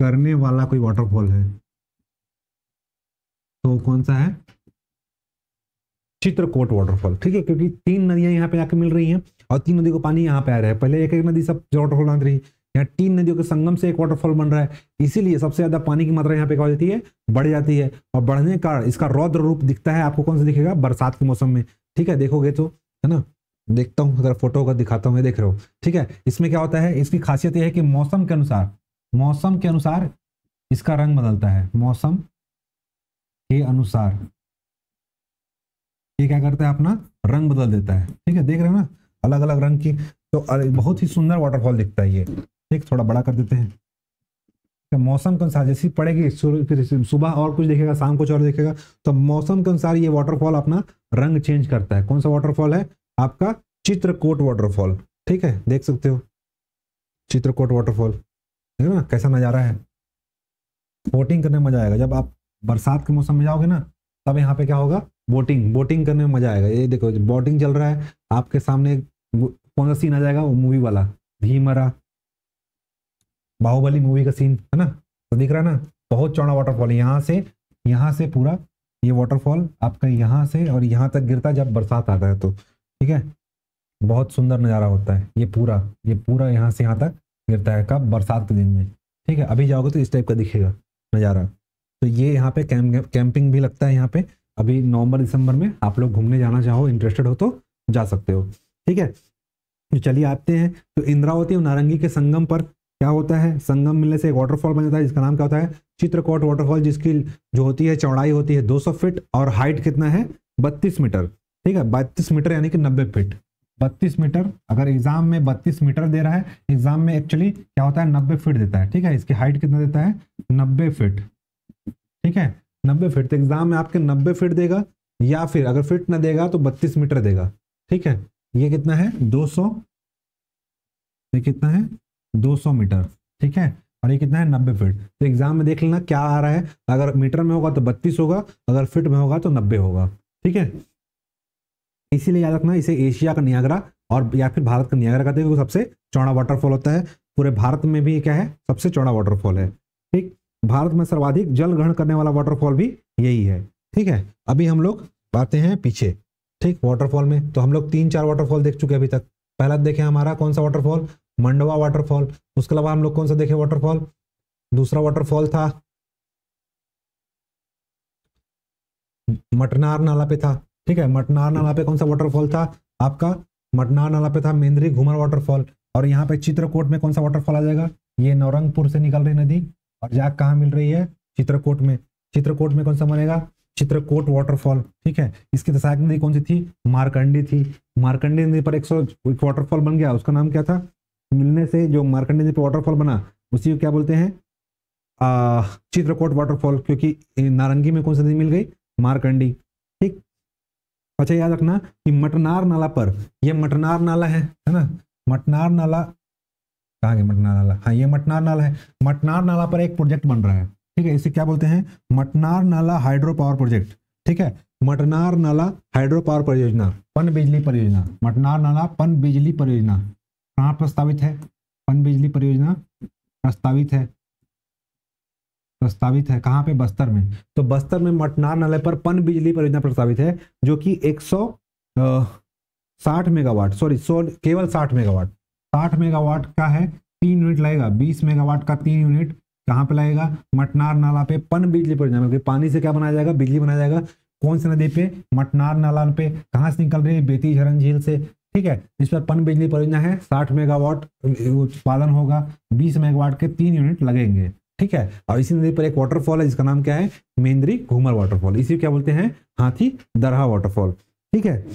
A: करने वाला कोई वाटरफॉल है तो कौन सा है, चित्रकूट वाटरफॉल, ठीक है। क्योंकि 3 नदियां यहाँ पे आके मिल रही हैं और 3 नदी को पानी यहाँ पे आ रहा है, पहले एक एक नदी सब वाटरफॉल बन रही है, यहाँ 3 नदियों के संगम से एक वाटरफॉल बन रहा है, इसीलिए सबसे ज्यादा पानी की मात्रा यहाँ पे क्या हो जाती है, बढ़ जाती है। और बढ़ने का इसका रौद्र रूप दिखता है आपको, कौन सा दिखेगा, बरसात के मौसम में, ठीक है, देखोगे तो, है ना, देखता हूँ अगर फोटो का दिखाता हूँ, देख रहे हो, ठीक है। इसमें क्या होता है, इसकी खासियत यह है कि मौसम के अनुसार इसका रंग बदलता है, मौसम के अनुसार ये क्या करता है, अपना रंग बदल देता है, ठीक है, देख रहे हो ना अलग अलग रंग की। तो बहुत ही सुंदर वाटरफॉल दिखता है ये, ठीक, थोड़ा बड़ा कर देते हैं। तो मौसम के अनुसार जैसी पड़ेगी, सुबह और कुछ देखेगा, शाम कुछ और देखेगा, तो मौसम के अनुसार ये वाटरफॉल अपना रंग चेंज करता है। कौन सा वाटरफॉल है आपका, चित्रकूट वाटरफॉल, ठीक है, देख सकते हो चित्रकूट वाटरफॉल, है ना, कैसा नजारा है। बोटिंग करने में मजा आएगा, जब आप बरसात के मौसम में जाओगे ना, तब यहाँ पे क्या होगा, बोटिंग करने में मजा आएगा। ये देखो बोटिंग चल रहा है आपके सामने, कौन सा सीन आ जाएगा, वो मूवी वाला, भीमरा बाहुबली मूवी का सीन, है ना, तो दिख रहा है ना, बहुत चौड़ा वाटरफॉल है, यहाँ से पूरा ये वाटरफॉल आपका यहाँ से और यहाँ तक गिरता है जब बरसात आता है, तो ठीक है, बहुत सुंदर नज़ारा होता है। ये पूरा यहाँ से यहाँ तक गिरता है, कब, बरसात के दिन में, ठीक है। अभी जाओगे तो इस टाइप का दिखेगा नज़ारा। तो ये यहाँ पे कैंपिंग भी लगता है यहाँ पे, अभी नवंबर दिसंबर में आप लोग घूमने जाना चाहो, इंटरेस्टेड हो तो जा सकते हो, ठीक है। तो चलिए आते हैं, तो इंद्रावती और नारंगी के संगम पर क्या होता है, संगम मिलने से एक वाटरफॉल बन जाता है जिसका नाम क्या होता है, चित्रकूट वाटरफॉल, जिसकी जो होती है चौड़ाई होती है 200 फीट और हाइट कितना है 32 मीटर, ठीक है, 32 मीटर यानी कि 90 फीट, 32 मीटर। अगर एग्जाम में 32 मीटर दे रहा है, एग्जाम में एक्चुअली क्या होता है 90 फीट देता है, ठीक है। इसकी हाइट कितना देता है 90 फीट, ठीक है, 90 फीट। तो एग्जाम में आपके 90 फीट देगा, या फिर अगर फीट ना देगा तो 32 मीटर देगा, ठीक है। ये कितना है 200, ये कितना है 200 मीटर, ठीक है, और ये कितना है 90 फीट। तो एग्जाम में देख लेना क्या आ रहा है, अगर मीटर में होगा तो 32 होगा, अगर फीट में होगा तो 90 होगा, ठीक है। इसीलिए याद रखना इसे एशिया का नियाग्रा और या फिर भारत का नियाग्रा कहते हैं, क्योंकि सबसे चौड़ा वाटरफॉल होता है, पूरे भारत में भी क्या है, सबसे चौड़ा वाटरफॉल है, ठीक। भारत में सर्वाधिक जल ग्रहण करने वाला वाटरफॉल भी यही है, ठीक है। अभी हम लोग आते हैं पीछे, ठीक, वाटरफॉल में तो हम लोग 3-4 वाटरफॉल देख चुके अभी तक। पहला देखे हमारा कौन सा वाटरफॉल, मंडवा वाटरफॉल। उसके अलावा हम लोग कौन सा देखे वाटरफॉल, दूसरा वाटरफॉल था मटनार नाला पे था, ठीक है, मटनार नाला पे कौन सा वाटरफॉल था आपका, मटनार नाला पे था मेंद्री घूमर वाटरफॉल। और यहाँ पे चित्रकूट में कौन सा वाटरफॉल आ जाएगा, ये नौरंगपुर से निकल रही नदी और जाके कहाँ मिल रही है, चित्रकूट में। चित्रकूट में कौन सा बनेगा, चित्रकूट वाटरफॉल। ठीक है, इसकी सहायक नदी कौन सी थी, मारकंडी थी। मारकंडी नदी पर एक वाटरफॉल बन गया, उसका नाम क्या था, मिलने से जो मारकंडी नदी पर वाटरफॉल बना उसी को क्या बोलते हैं, चित्रकूट वाटरफॉल, क्योंकि नारंगी में कौन सी नदी मिल गई, मारकंडी। ठीक, अच्छा याद रखना कि मटनार नाला पर, ये मटनार नाला है ना, मटनार नाला कहाँ गया, मटनार नाला, हाँ ये मटनार नाला है। मटनार नाला पर एक प्रोजेक्ट बन रहा है, ठीक है, इसे क्या बोलते हैं, मटनार नाला हाइड्रो पावर प्रोजेक्ट। ठीक है, मटनार नाला हाइड्रो पावर परियोजना, पन बिजली परियोजना, मटनार नाला पन बिजली परियोजना कहाँ प्रस्तावित है, पन बिजली परियोजना प्रस्तावित है, प्रस्तावित है कहाँ पे, बस्तर में। तो बस्तर में मटनार नाले पर पन बिजली परियोजना प्रस्तावित है, जो कि 160 मेगावाट, सॉरी केवल 60 मेगावाट, 60 मेगावाट का है, 3 यूनिट लगेगा, 20 मेगावाट का 3 यूनिट कहाँ पे लगेगा, मटनार नाला पे पन बिजली परियोजना में। पानी से क्या बनाया जाएगा, बिजली बनाया जाएगा, कौन सी नदी पे, मटनार नाला पे। कहाँ से निकल रही है, बेती झरन झील से। ठीक है, इस पर पन बिजली परियोजना है, 60 मेगावाट उत्पादन होगा, 20 मेगावाट के 3 यूनिट लगेंगे। ठीक है, और इसी नदी पर एक वाटरफॉल है जिसका नाम क्या है, मेंद्री घूमर वाटरफॉल, इसी क्या बोलते हैं, हाथी दरहा वाटरफॉल। ठीक है,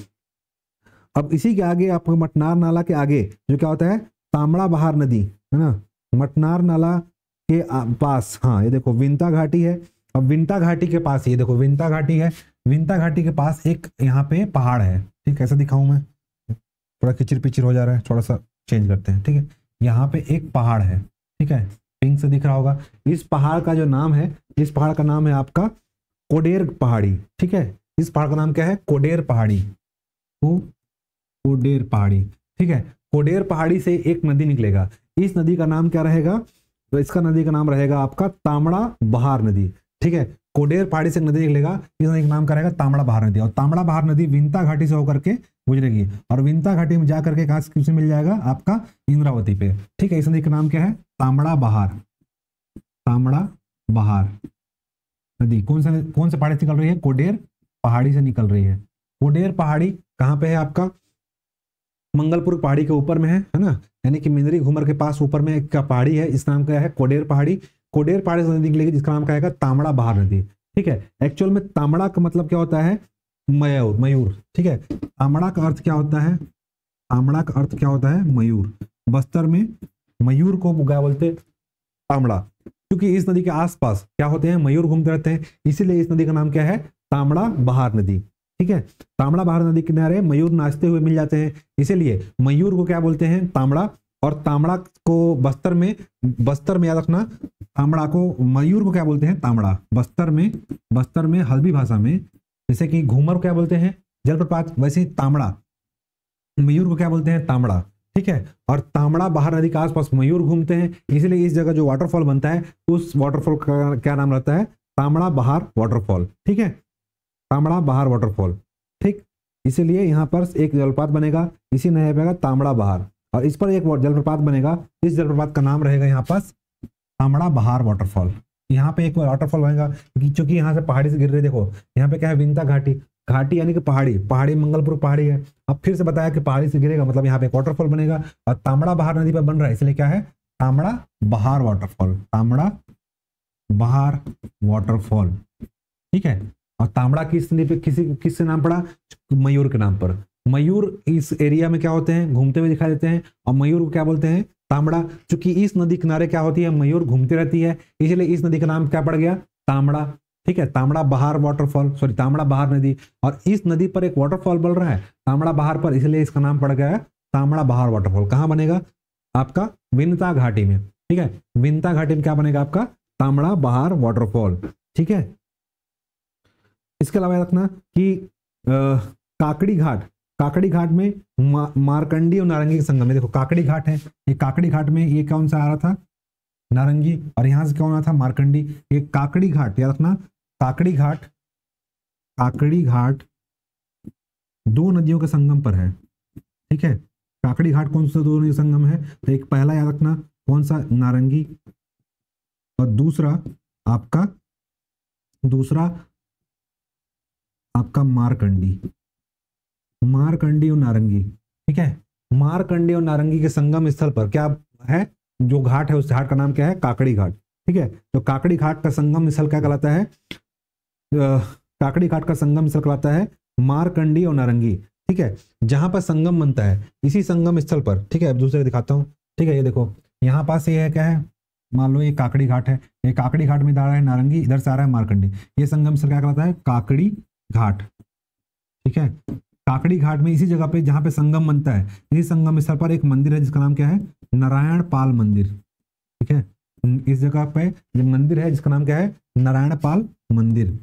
A: अब इसी के आगे आपको मटनार नाला के आगे जो क्या होता है, तामड़ा बहार नदी है ना, मटनार नाला के पास, हाँ ये देखो विंता घाटी है। अब विंता घाटी के पास, ये देखो विंता घाटी है, विंता घाटी के पास एक यहाँ पे पहाड़ है। ठीक, कैसा दिखाऊं मैं, थोड़ा किचिर पिचिर हो जा रहा है, थोड़ा सा चेंज करते हैं। ठीक है, यहाँ पे एक पहाड़ है, ठीक है, पिंक से दिख रहा होगा। इस पहाड़ का जो नाम है, इस पहाड़ का नाम है आपका कोडेर पहाड़ी। ठीक है, इस पहाड़ का नाम क्या है, कोडेर पहाड़ी, कोडेर पहाड़ी। ठीक है, कोडेर पहाड़ी से एक नदी निकलेगा, इस नदी का नाम क्या रहेगा, तो इसका नदी का नाम रहेगा आपका तामड़ा बहार नदी। ठीक है, कोडेर पहाड़ी से नदी निकलेगा, इस नदी का नाम क्या रहेगा, तामड़ा बहार नदी। और तामड़ा बहार नदी विंता घाटी से होकर के गुजरेगी, और विंता घाटी में जाकर के कहाँ से मिल जाएगा, आपका इंद्रावती पे। ठीक है, इस नदी का नाम क्या है, तामड़ा बहार, तामड़ा बहार नदी। कौन से पहाड़ी से निकल रही है, कोडेर पहाड़ी से निकल रही है। कोडेर पहाड़ी कहाँ पे है आपका, मंगलपुर पहाड़ी के ऊपर में है ना, यानी कि मेंद्री घूमर के पास ऊपर में एक पहाड़ी है, इस नाम का है कोडेर पहाड़ी। कोडेर पहाड़ी से नदी निकलेगी जिसका नाम क्या है, तामड़ा बहार नदी। ठीक है, एक्चुअल में तामड़ा का मतलब क्या होता है, मयूर, मयूर। ठीक है, तामड़ा का अर्थ क्या होता है, तामड़ा का अर्थ क्या होता है, मयूर। बस्तर में मयूर को क्या बोलते, तामड़ा, क्योंकि इस नदी के आसपास क्या होते हैं, मयूर घूमते रहते हैं, इसीलिए इस नदी का नाम क्या है, तामड़ा बहार नदी। ठीक है, तामड़ा बहार नदी के किनारे मयूर नाचते हुए मिल जाते हैं, इसीलिए मयूर को क्या बोलते हैं, तामड़ा। और तामड़ा को बस्तर में याद रखना, तामड़ा को, मयूर को क्या बोलते हैं, तामड़ा। बस्तर में हल्बी भाषा में, जैसे कि घूमर को क्या बोलते हैं, जलप्रपात, वैसे ही तामड़ा, मयूर को क्या बोलते हैं, तामड़ा। ठीक है, और तामड़ा बहार नदी के आसपास मयूर घूमते हैं, इसलिए इस जगह जो वाटरफॉल बनता है उस वाटरफॉल का क्या नाम रहता है, तामड़ा बहार वाटरफॉल। ठीक है, तामड़ा बहार वाटरफॉल। ठीक, इसीलिए यहाँ पर एक जलप्रपात बनेगा, इसी नया रहेगा तामड़ा बहार, और इस पर एक जलप्रपात बनेगा, इस जलप्रपात का नाम रहेगा यहाँ पर तामड़ा बहार वाटरफॉल। यहाँ पे एक वाटरफॉल बनेगा क्योंकि यहाँ से पहाड़ी से गिर रही, देखो यहाँ पे क्या है, विंता घाटी, घाटी यानी कि पहाड़ी, पहाड़ी मंगलपुर पहाड़ी है। अब फिर से बताया कि पहाड़ी से गिरेगा मतलब यहाँ पे एक वाटरफॉल बनेगा, और तामड़ा बहार नदी पर बन रहा है, इसलिए क्या है, तामड़ा बहार वाटरफॉल, तामड़ा बहार वाटरफॉल। ठीक है, और तामड़ा किस नदी पे, किससे नाम पड़ा, मयूर के नाम पर। मयूर इस एरिया में क्या होते हैं, घूमते हुए दिखाई देते हैं, और मयूर को क्या बोलते हैं, तामड़ा। चूंकि इस नदी किनारे क्या होती है, मयूर घूमती रहती है, इसलिए इस नदी का नाम क्या पड़ गया, तामड़ा। ठीक है, तामड़ा बहार वाटरफॉल, सॉरी तामड़ा बहार नदी। और इस नदी पर एक वाटरफॉल बन रहा है तामड़ा बहार पर, इसलिए इसका नाम पड़ गया तामड़ा बहार वाटरफॉल। कहाँ बनेगा, आपका विंता घाटी में। ठीक है, विंता घाटी में क्या बनेगा, आपका तामड़ा बहार वाटरफॉल। ठीक है, इसके अलावा रखना कि काकड़ी घाट में मारकंडी और नारंगी के संगम में, देखो काकड़ी घाट है, ये काकड़ी घाट में ये कौन सा आ रहा था, नारंगी, और यहां से कौन आ रहा था, मारकंडी। ये काकड़ी घाट याद रखना, काकड़ी घाट 2 नदियों के संगम पर है। ठीक है, काकड़ी घाट कौन सा 2 नदियों का संगम है, तो एक पहला याद रखना कौन सा, नारंगी, और दूसरा आपका मारकंडी और नारंगी। ठीक है, मारकंडी और नारंगी के संगम स्थल पर क्या है, जो घाट है उस घाट का नाम क्या है, काकड़ी घाट। ठीक है, तो काकड़ी घाट का संगम स्थल क्या कहलाता है, काकड़ी घाट का संगम स्थल कहलाता है मारकंडी और नारंगी। ठीक है, जहां पर संगम बनता है इसी संगम स्थल पर, ठीक है, अब दूसरे दिखाता हूँ। ठीक है, ये देखो यहाँ पास ये है क्या है, मान लो ये काकड़ी घाट है, ये काकड़ी घाट में जा रहा है नारंगी, इधर से आ रहा है मारकंडी, ये संगम स्थल क्या कहलाता है, काकड़ी घाट। ठीक है, काकड़ी घाट में इसी जगह पे जहां पे संगम बनता है, इसी संगम स्थल पर एक मंदिर है जिसका नाम क्या है, नारायण पाल मंदिर। ठीक है, इस जगह पे जो मंदिर है जिसका नाम क्या है, नारायण पाल मंदिर।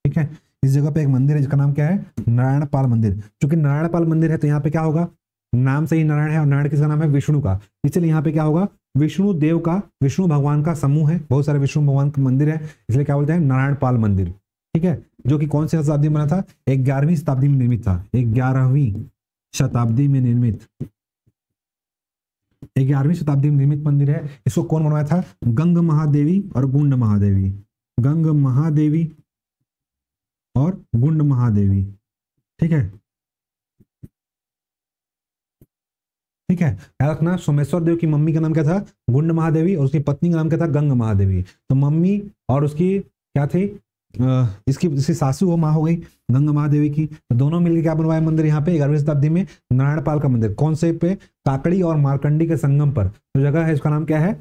A: ठीक है, इस जगह पे एक मंदिर है जिसका नाम क्या है, नारायण पाल मंदिर। क्योंकि नारायण पाल मंदिर है तो यहाँ पे क्या होगा, नाम से ही नारायण है और नारायण किसका नाम है, विष्णु का, इसलिए यहाँ पे क्या होगा, विष्णु देव का, विष्णु भगवान का समूह है, बहुत सारे विष्णु भगवान का मंदिर है, इसलिए क्या बोलते हैं, नारायण पाल मंदिर। ठीक है, जो कि कौन सी शताब्दी में बना था, 11वीं शताब्दी में निर्मित था, 11वीं शताब्दी में निर्मित, 11वीं शताब्दी में निर्मित मंदिर है। इसको कौन बनवाया था, गंग महादेवी और गुंड महादेवी, गंग महादेवी और गुंड महादेवी। ठीक है, ठीक है, याद रखना, सोमेश्वर देव की मम्मी का नाम क्या था, गुंड महादेवी, और उसकी पत्नी का नाम क्या था, गंग महादेवी। तो मम्मी और उसकी क्या थी, इसकी सासू हो, माँ हो गई गंगा महादेवी की, तो दोनों मिलकर क्या बनवाया मंदिर यहाँ पे 11वीं शताब्दी में, नारायण पाल का मंदिर। कौन से पे, काकड़ी और मारकंडी के संगम पर, तो जगह है इसका नाम क्या है,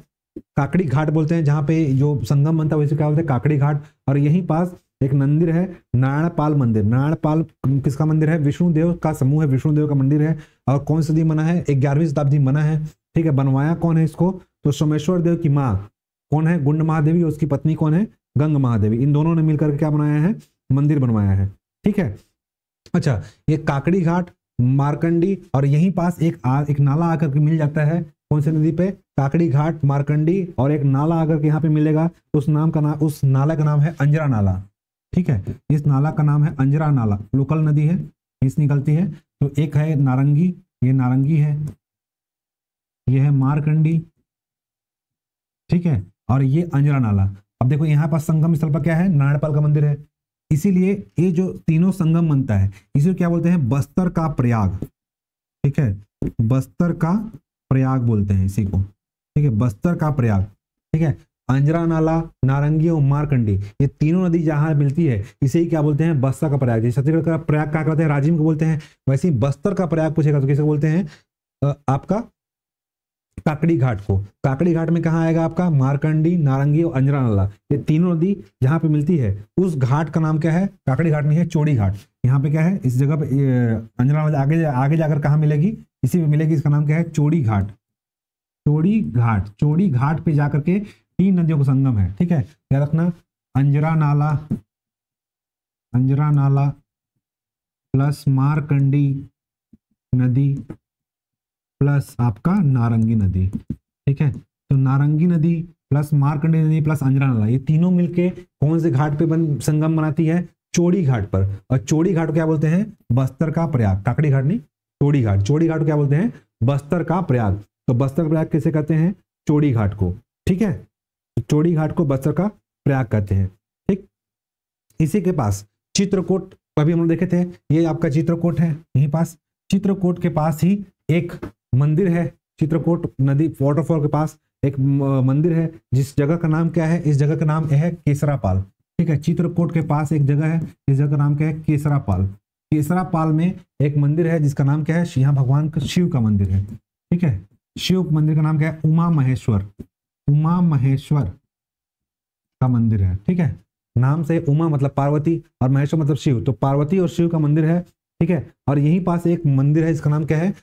A: काकड़ी घाट बोलते हैं, जहाँ पे जो संगम बनता है वैसे क्या बोलते हैं, काकड़ी घाट। और यहीं पास एक मंदिर है, नारायण पाल मंदिर। नारायण पाल किसका मंदिर है, विष्णु देव का समूह है, विष्णु देव का मंदिर है। और कौन सी सदी बना है, 11वीं शताब्दी बना है। ठीक है, बनवाया कौन है इसको, तो सोमेश्वर देव की माँ कौन है, गुंड महादेवी, और उसकी पत्नी कौन है, गंग महादेवी। इन दोनों ने मिलकर क्या बनाया है, मंदिर बनवाया है। ठीक है, अच्छा, ये काकड़ी घाट, मारकंडी, और यहीं पास एक नाला आकर के मिल जाता है, कौन से नदी पे, काकड़ी घाट, मारकंडी, और एक नाला आकर के यहाँ पे मिलेगा, उस नाला का नाम है अंजरा नाला। ठीक है, इस नाला का नाम है अंजरा नाला, लोकल नदी है, इस निकलती है। तो एक है नारंगी, ये नारंगी है, ये है मारकंडी, ठीक है, और ये अंजरा नाला। अब देखो यहाँ पर संगम स्थल पर क्या है, नारायणपाल का मंदिर है, इसीलिए ये जो तीनों संगम बनता है इसे क्या बोलते हैं, बस्तर का प्रयाग। ठीक है, बस्तर का प्रयाग बोलते हैं इसी को। ठीक है, बस्तर का प्रयाग। ठीक है, अंजरा नाला, नारंगी और मारकंडी, ये तीनों नदी जहां मिलती है इसे ही क्या बोलते हैं, बस्तर का प्रयाग। जैसे छत्तीसगढ़ का प्रयाग क्या कहते हैं, राजिम को बोलते हैं, वैसे ही बस्तर का प्रयाग पूछेगा तो किसे बोलते हैं, आपका काकड़ी घाट को। काकड़ी घाट में कहाँ आएगा आपका, मारकंडी, नारंगी और अंजरा नाला, ये तीनों नदी जहां पे मिलती है उस घाट का नाम क्या है, काकड़ी घाट नहीं है, चौड़ी घाट। यहाँ पे क्या है, इस जगह पे अंजरा नाला आगे जाकर कहाँ मिलेगी, इसी में मिलेगी, इसका नाम क्या है, चौड़ी घाट। चौड़ी घाट, चौड़ी घाट पे जाकर के 3 नदियों का संगम है। ठीक है, याद रखना, अंजरा नाला प्लस मारकंडी नदी प्लस आपका नारंगी नदी। ठीक है, तो नारंगी नदी प्लस मारकंडी नदी प्लस अंजरा नाला, ये तीनों मिलके कौन से घाट पे संगम बनाती है, चौड़ी घाट पर। और चौड़ी घाट को क्या बोलते हैं, बस्तर का प्रयाग। काकड़ी घाट नहीं, चौड़ी घाट। चौड़ी घाट को क्या बोलते हैं, बस्तर का प्रयाग। तो बस्तर का प्रयाग कैसे कहते हैं, चौड़ी घाट को। ठीक है, चौड़ी घाट को बस्तर का प्रयाग कहते हैं। ठीक, इसी के पास चित्रकूट, अभी हम लोग देखे थे, ये आपका चित्रकूट है, यहीं पास चित्रकूट के पास ही एक मंदिर है। चित्रकूट नदी वाटरफॉल के पास एक मंदिर है, जिस जगह का नाम क्या है, इस जगह का नाम है केसरापाल। ठीक है, चित्रकूट के पास एक जगह है, इस जगह का नाम क्या है, केसरापाल। केसरापाल में एक मंदिर है जिसका नाम क्या है, यहाँ भगवान का शिव का मंदिर है। ठीक है, शिव मंदिर का नाम क्या है, उमा महेश्वर। उमा महेश्वर का मंदिर है। ठीक है, नाम से उमा मतलब पार्वती और महेश्वर मतलब शिव, तो पार्वती और शिव का मंदिर है। ठीक है, और यहीं पास एक मंदिर है, इसका नाम क्या है,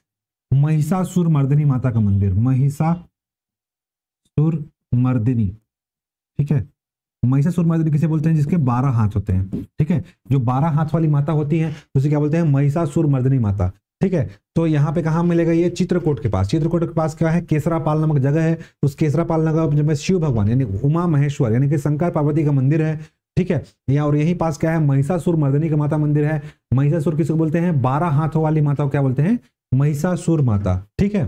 A: महिषासुर मर्दिनी माता का मंदिर। महिषासुर मर्दिनी। ठीक है, महिषासुर मर्दिनी किसे बोलते हैं, जिसके 12 हाथ होते हैं। ठीक है, जो 12 हाथ वाली माता होती है उसे क्या बोलते हैं, महिषासुर मर्दिनी माता। ठीक है, तो यहाँ पे कहाँ मिलेगा, ये चित्रकूट के पास। चित्रकूट के पास क्या है, केसरापाल नामक जगह है, उस केसरापाल नगर में शिव भगवान यानी उमा महेश्वर यानी कि शंकर पार्वती का मंदिर है। ठीक है, यहाँ और यहीं पास क्या है, महिषासुर मर्दिनी का माता मंदिर है। महिषासुर किसको बोलते हैं, 12 हाथों वाली माता को क्या बोलते हैं, महिषासुर माता। ठीक है,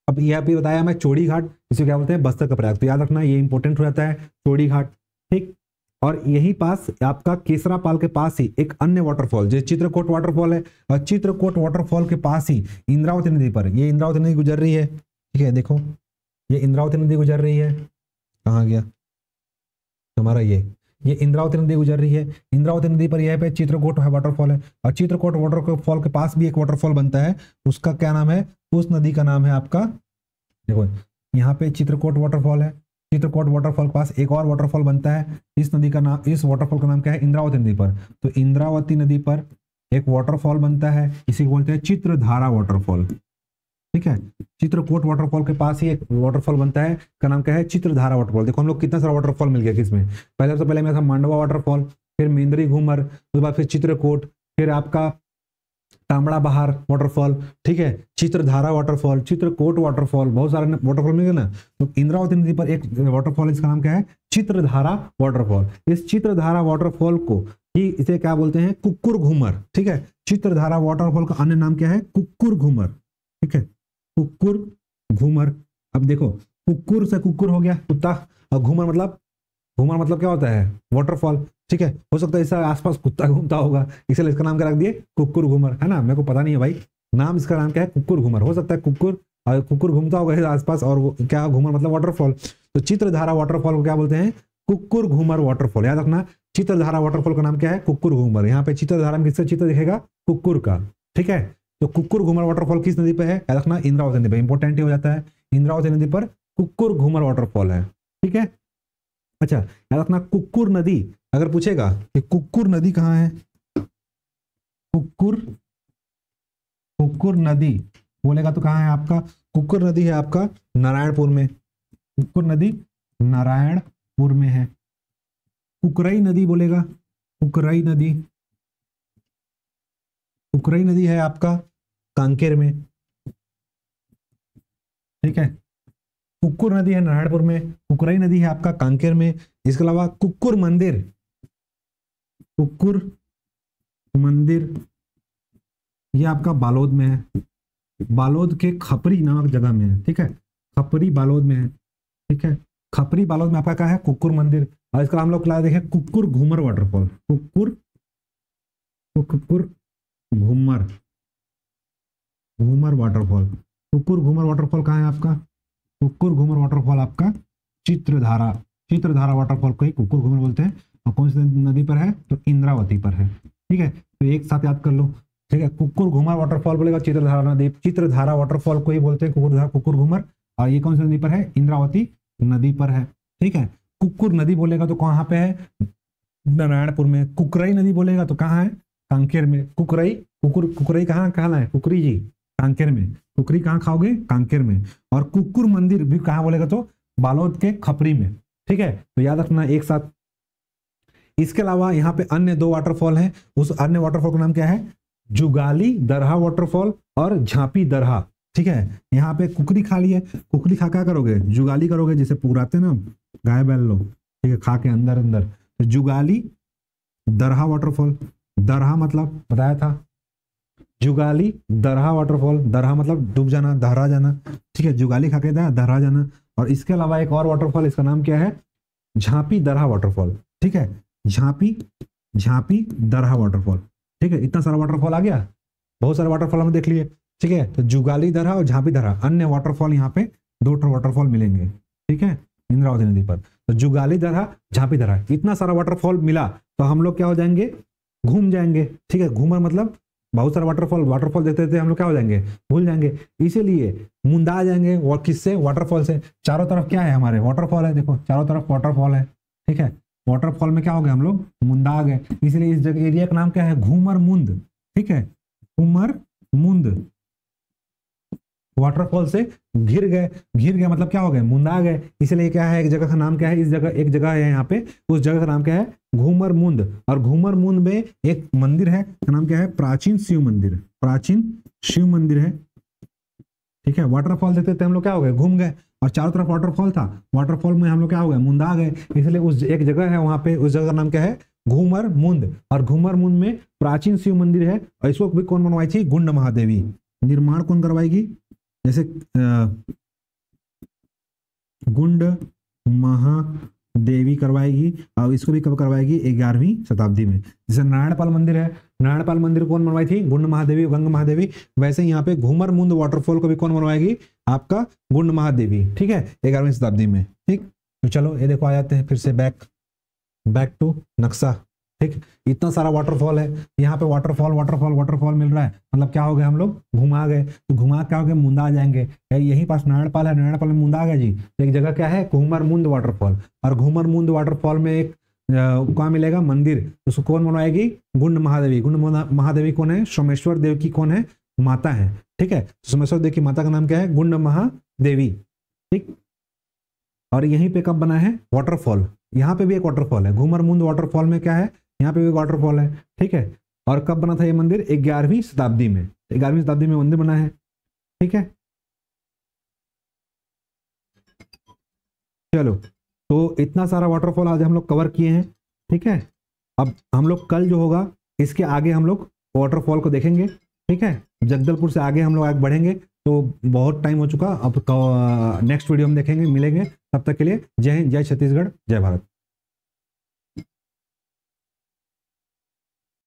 A: अब यह भी बताया मैं, चौड़ी घाट, इसे क्या बोलते हैं, बस्तर का प्रयाग। तो याद रखना, ये इंपॉर्टेंट हो जाता है, चौड़ी घाट। ठीक, और यही पास आपका केसरापाल के पास ही एक अन्य वाटरफॉल जो चित्रकूट वाटरफॉल है, और चित्रकूट वाटरफॉल के पास ही इंद्रावती नदी पर, ये इंद्रावती नदी गुजर रही है, ठीक है, देखो ये इंद्रावती नदी गुजर रही है, कहाँ गया हमारा ये इंद्रावती नदी गुजर रही है। इंद्रावती नदी पर यह पे चित्रकूट वाटरफॉल है, और चित्रकूट वाटरफॉल के पास भी एक वाटरफॉल बनता है, उसका क्या नाम है, उस नदी का नाम है आपका, देखो यहाँ पे चित्रकूट वाटरफॉल है, चित्रकूट वाटरफॉल के पास एक और वाटरफॉल बनता है, इस नदी का नाम, इस वाटरफॉल का नाम क्या है, इंद्रावती नदी पर। तो इंद्रावती नदी पर एक वाटरफॉल बनता है, इसी को बोलते हैं चित्रधारा वाटरफॉल, ठीक है। चित्रकूट वाटरफॉल के पास ही एक वाटरफॉल बनता है, का नाम क्या है, चित्रधारा वाटरफॉल। देखो हम लोग कितना सारा वाटरफॉल मिल गया किसमें, पहले सबसे पहले मेरा था मांडवा वाटरफॉल, फिर मेंदरी घूमर, उसके बाद फिर चित्रकूट, फिर आपका तांबड़ा बहार वाटरफॉल, ठीक है, चित्रधारा वाटरफॉल, चित्रकूट वाटरफॉल, बहुत सारे वाटरफॉल मिल गए ना। तो इंद्रावती नदी पर एक वाटरफॉल, इसका नाम क्या है, चित्रधारा वाटरफॉल। इस चित्रधारा वाटरफॉल को ही इसे क्या बोलते हैं, कुक्कुर घूमर, ठीक है। चित्रधारा वाटरफॉल का अन्य नाम क्या है, कुक्कुर घूमर, ठीक है, कुक्कुर घूमर। अब देखो कुक्कुर से कुक्कुर हो गया कुत्ता, और घूमर मतलब क्या होता है, वाटरफॉल, ठीक है। हो सकता है इसके आसपास कुत्ता घूमता होगा, इसलिए इसका नाम क्या रख दिए, कुक्कुर घूमर, है ना, मेरे को पता नहीं है भाई नाम, इसका नाम क्या है, कुक्कुर घूमर। हो सकता है कुक्कुर घूमता होगा इसके आसपास, और क्या घूमर मतलब वाटरफॉल। तो चित्रधारा वाटरफॉल को क्या बोलते हैं, कुक्कुर घूमर वाटरफॉल। याद रखना चित्रधारा वाटरफॉल का नाम क्या है, कुक्कुर घूमर। यहाँ पे चित्रधारा में किसका चित्र दिखेगा, कुक्कुर का, ठीक है। तो कुक्कुर घूमर वाटरफॉल किस नदी पे है, याद रखना इंद्रावती नदी पे, इंपॉर्टेंट ही हो जाता है, इंद्रावती नदी पर कुक्कुर घूमर वाटरफॉल है, ठीक है। अच्छा याद रखना कुक्कुर नदी, अगर पूछेगा कि कुक्कुर नदी कहाँ है, कुक्कुर नदी बोलेगा तो कहाँ है आपका, कुक्कुर नदी है आपका नारायणपुर में, कुक्कुर नदी नारायणपुर में है। कुकरई नदी बोलेगा, कुकरई नदी है आपका कांकेर में, ठीक है। कुक्कुर नदी है नारायणपुर में, कुकरई नदी है आपका कांकेर में। इसके अलावा कुक्कुर मंदिर ये आपका बालोद में है, बालोद के खपरी नामक जगह में है, ठीक है, खपरी बालोद में है, ठीक है। खपरी बालोद में आपका क्या है, कुक्कुर मंदिर। और इसका हम लोग देखें कुक्कुर घूमर वाटरफॉल, कुक्कुर घूमर वाटरफॉल। कुक्कुर घूमर वाटरफॉल कहाँ है आपका, कुक्कुर घूमर वाटरफॉल आपका चित्रधारा वाटरफॉल को ही कुक्कुर घूमर बोलते हैं। और कौन सी नदी पर है, तो इंद्रावती पर है, ठीक है। तो एक साथ याद कर लो, ठीक है। कुक्कुर घूमर वाटरफॉल बोलेगा चित्रधारा नदी, चित्रधारा वाटरफॉल को ही बोलते हैं कुक्कुर घूमर। और ये कौन सी नदी पर है, इंद्रावती नदी पर है, ठीक है। कुक्कुर नदी बोलेगा तो कहाँ पे है, नारायणपुर में। कुकरई नदी बोलेगा तो कहाँ है, कांकेर में। कुकरई कहाँ है, कुकरी जी कांकेर में। कुकरी कहाँ खाओगे, कांकेर में। और कुक्कुर मंदिर भी कहाँ बोलेगा तो बालोद के खपरी में, ठीक है। तो याद रखना एक साथ। इसके अलावा यहाँ पे अन्य दो वाटरफॉल हैं, उस अन्य वाटरफॉल का नाम क्या है, जुगाली दरहा वाटरफॉल और झांपी दरहा, ठीक है। यहाँ पे कुकरी खा ली है, कुकरी खा क्या करोगे, जुगाली करोगे, जैसे पुराते ना गाय बैल लोग, ठीक है, खा के अंदर तो जुगाली दरहा वाटरफॉल। दरहा मतलब बताया था, जुगाली दरहा वाटरफॉल, दरहा मतलब डूब जाना, दहरा जाना, ठीक है, जुगाली खा के दहरा जाना। और इसके अलावा एक और वाटरफॉल, इसका नाम क्या है, झांपी दरहा वाटरफॉल, ठीक है, झांपी दरहा वाटरफॉल, ठीक है। इतना सारा वाटरफॉल आ गया, बहुत सारे वाटरफॉल हम देख लिए, ठीक है। तो जुगाली दरहा और झांपी दरहा अन्य वाटरफॉल, यहाँ पे दो वाटरफॉल मिलेंगे, ठीक है, इंद्रावती नदी पर। तो जुगाली दरहा, झांपी दरहा, इतना सारा वाटरफॉल मिला तो हम लोग क्या हो जाएंगे, घूम जाएंगे, ठीक है। घूमर मतलब बहुत सारे वाटरफॉल देखते हम लोग क्या हो जाएंगे, भूल जाएंगे, इसीलिए मुंदा जाएंगे। और किससे, वाटरफॉल से। चारों तरफ क्या है हमारे, वाटरफॉल है, देखो चारों तरफ वाटरफॉल है, ठीक है। वाटरफॉल में क्या हो गया, हम लोग मुंदा गए, इसलिए इस जगह एरिया का नाम क्या है, घूमर मुंद, ठीक है, घूमर मुंद। वाटरफॉल से घिर गए मतलब क्या हो गए, मुंदा गए, इसलिए क्या है, एक जगह का नाम क्या है, एक जगह है यहाँ पे, उस जगह का नाम क्या है, घूमर मुंद। और घूमर मुंद में एक मंदिर है, का नाम क्या है, प्राचीन शिव मंदिर है, ठीक है। वाटरफॉल देखते थे हम लोग क्या हो गए, घूम गए, और चारों तरफ वाटरफॉल था, वाटरफॉल में हम लोग क्या हो गए, मुंदा गए, इसलिए उस एक जगह है वहां पे, उस जगह का नाम क्या है, घूमर मुंद। और घूमर मुंद में प्राचीन शिव मंदिर है, और इसको भी कौन बनवाई थी, गुंड महादेवी। निर्माण कौन करवाएगी, जैसे गुंड देवी करवाएगी, और इसको भी कब करवाएगी? 11वीं शताब्दी में। जैसे नारायणपाल मंदिर है, नारायणपाल मंदिर कौन बनवाई थी? गुंड महादेवी, गंगा महादेवी। वैसे यहाँ पे घूमर मुंद वाटरफॉल को भी कौन बनवाएगी? आपका गुंड महादेवी, ठीक है, 11वीं शताब्दी में। ठीक, तो चलो ये देखो आ जाते हैं फिर से बैक टू नक्शा। ठीक, इतना सारा वाटरफॉल है यहाँ पे, वाटरफॉल वाटरफॉल वाटरफॉल मिल रहा है, मतलब क्या हो गया, हम लोग घुमा गए। तो घुमा क्या हो गया? मुंदा आ जाएंगे। यही पास नारायणपाल है, नारायणपाल में मुंदा आ गया जी। तो एक जगह क्या है? घूमर मुंद वाटरफॉल। और घूमर मुंद वाटरफॉल में एक कहाँ मिलेगा? मंदिर। उसको कौन बनवाएगी? गुंड महादेवी। गुंड महादेवी कौन है? सोमेश्वर देव की कौन है? माता है। ठीक है, सोमेश्वर देव की माता का नाम क्या है? गुंड महादेवी। ठीक, और यहीं पे कब बना है वाटरफॉल? यहाँ पे भी एक वाटरफॉल है, घूमर मुंद वाटरफॉल में क्या है? यहाँ पे भी वाटरफॉल है। ठीक है, और कब बना था ये मंदिर? 11वीं शताब्दी में। 11वीं शताब्दी में मंदिर बना है। ठीक है, चलो, तो इतना सारा वाटरफॉल आज हम लोग कवर किए हैं। ठीक है, अब हम लोग कल जो होगा इसके आगे हम लोग वाटरफॉल को देखेंगे। ठीक है, जगदलपुर से आगे हम लोग आगे बढ़ेंगे, तो बहुत टाइम हो चुका। अब नेक्स्ट वीडियो में देखेंगे, मिलेंगे। तब तक के लिए जय हिंद, जय छत्तीसगढ़, जय भारत।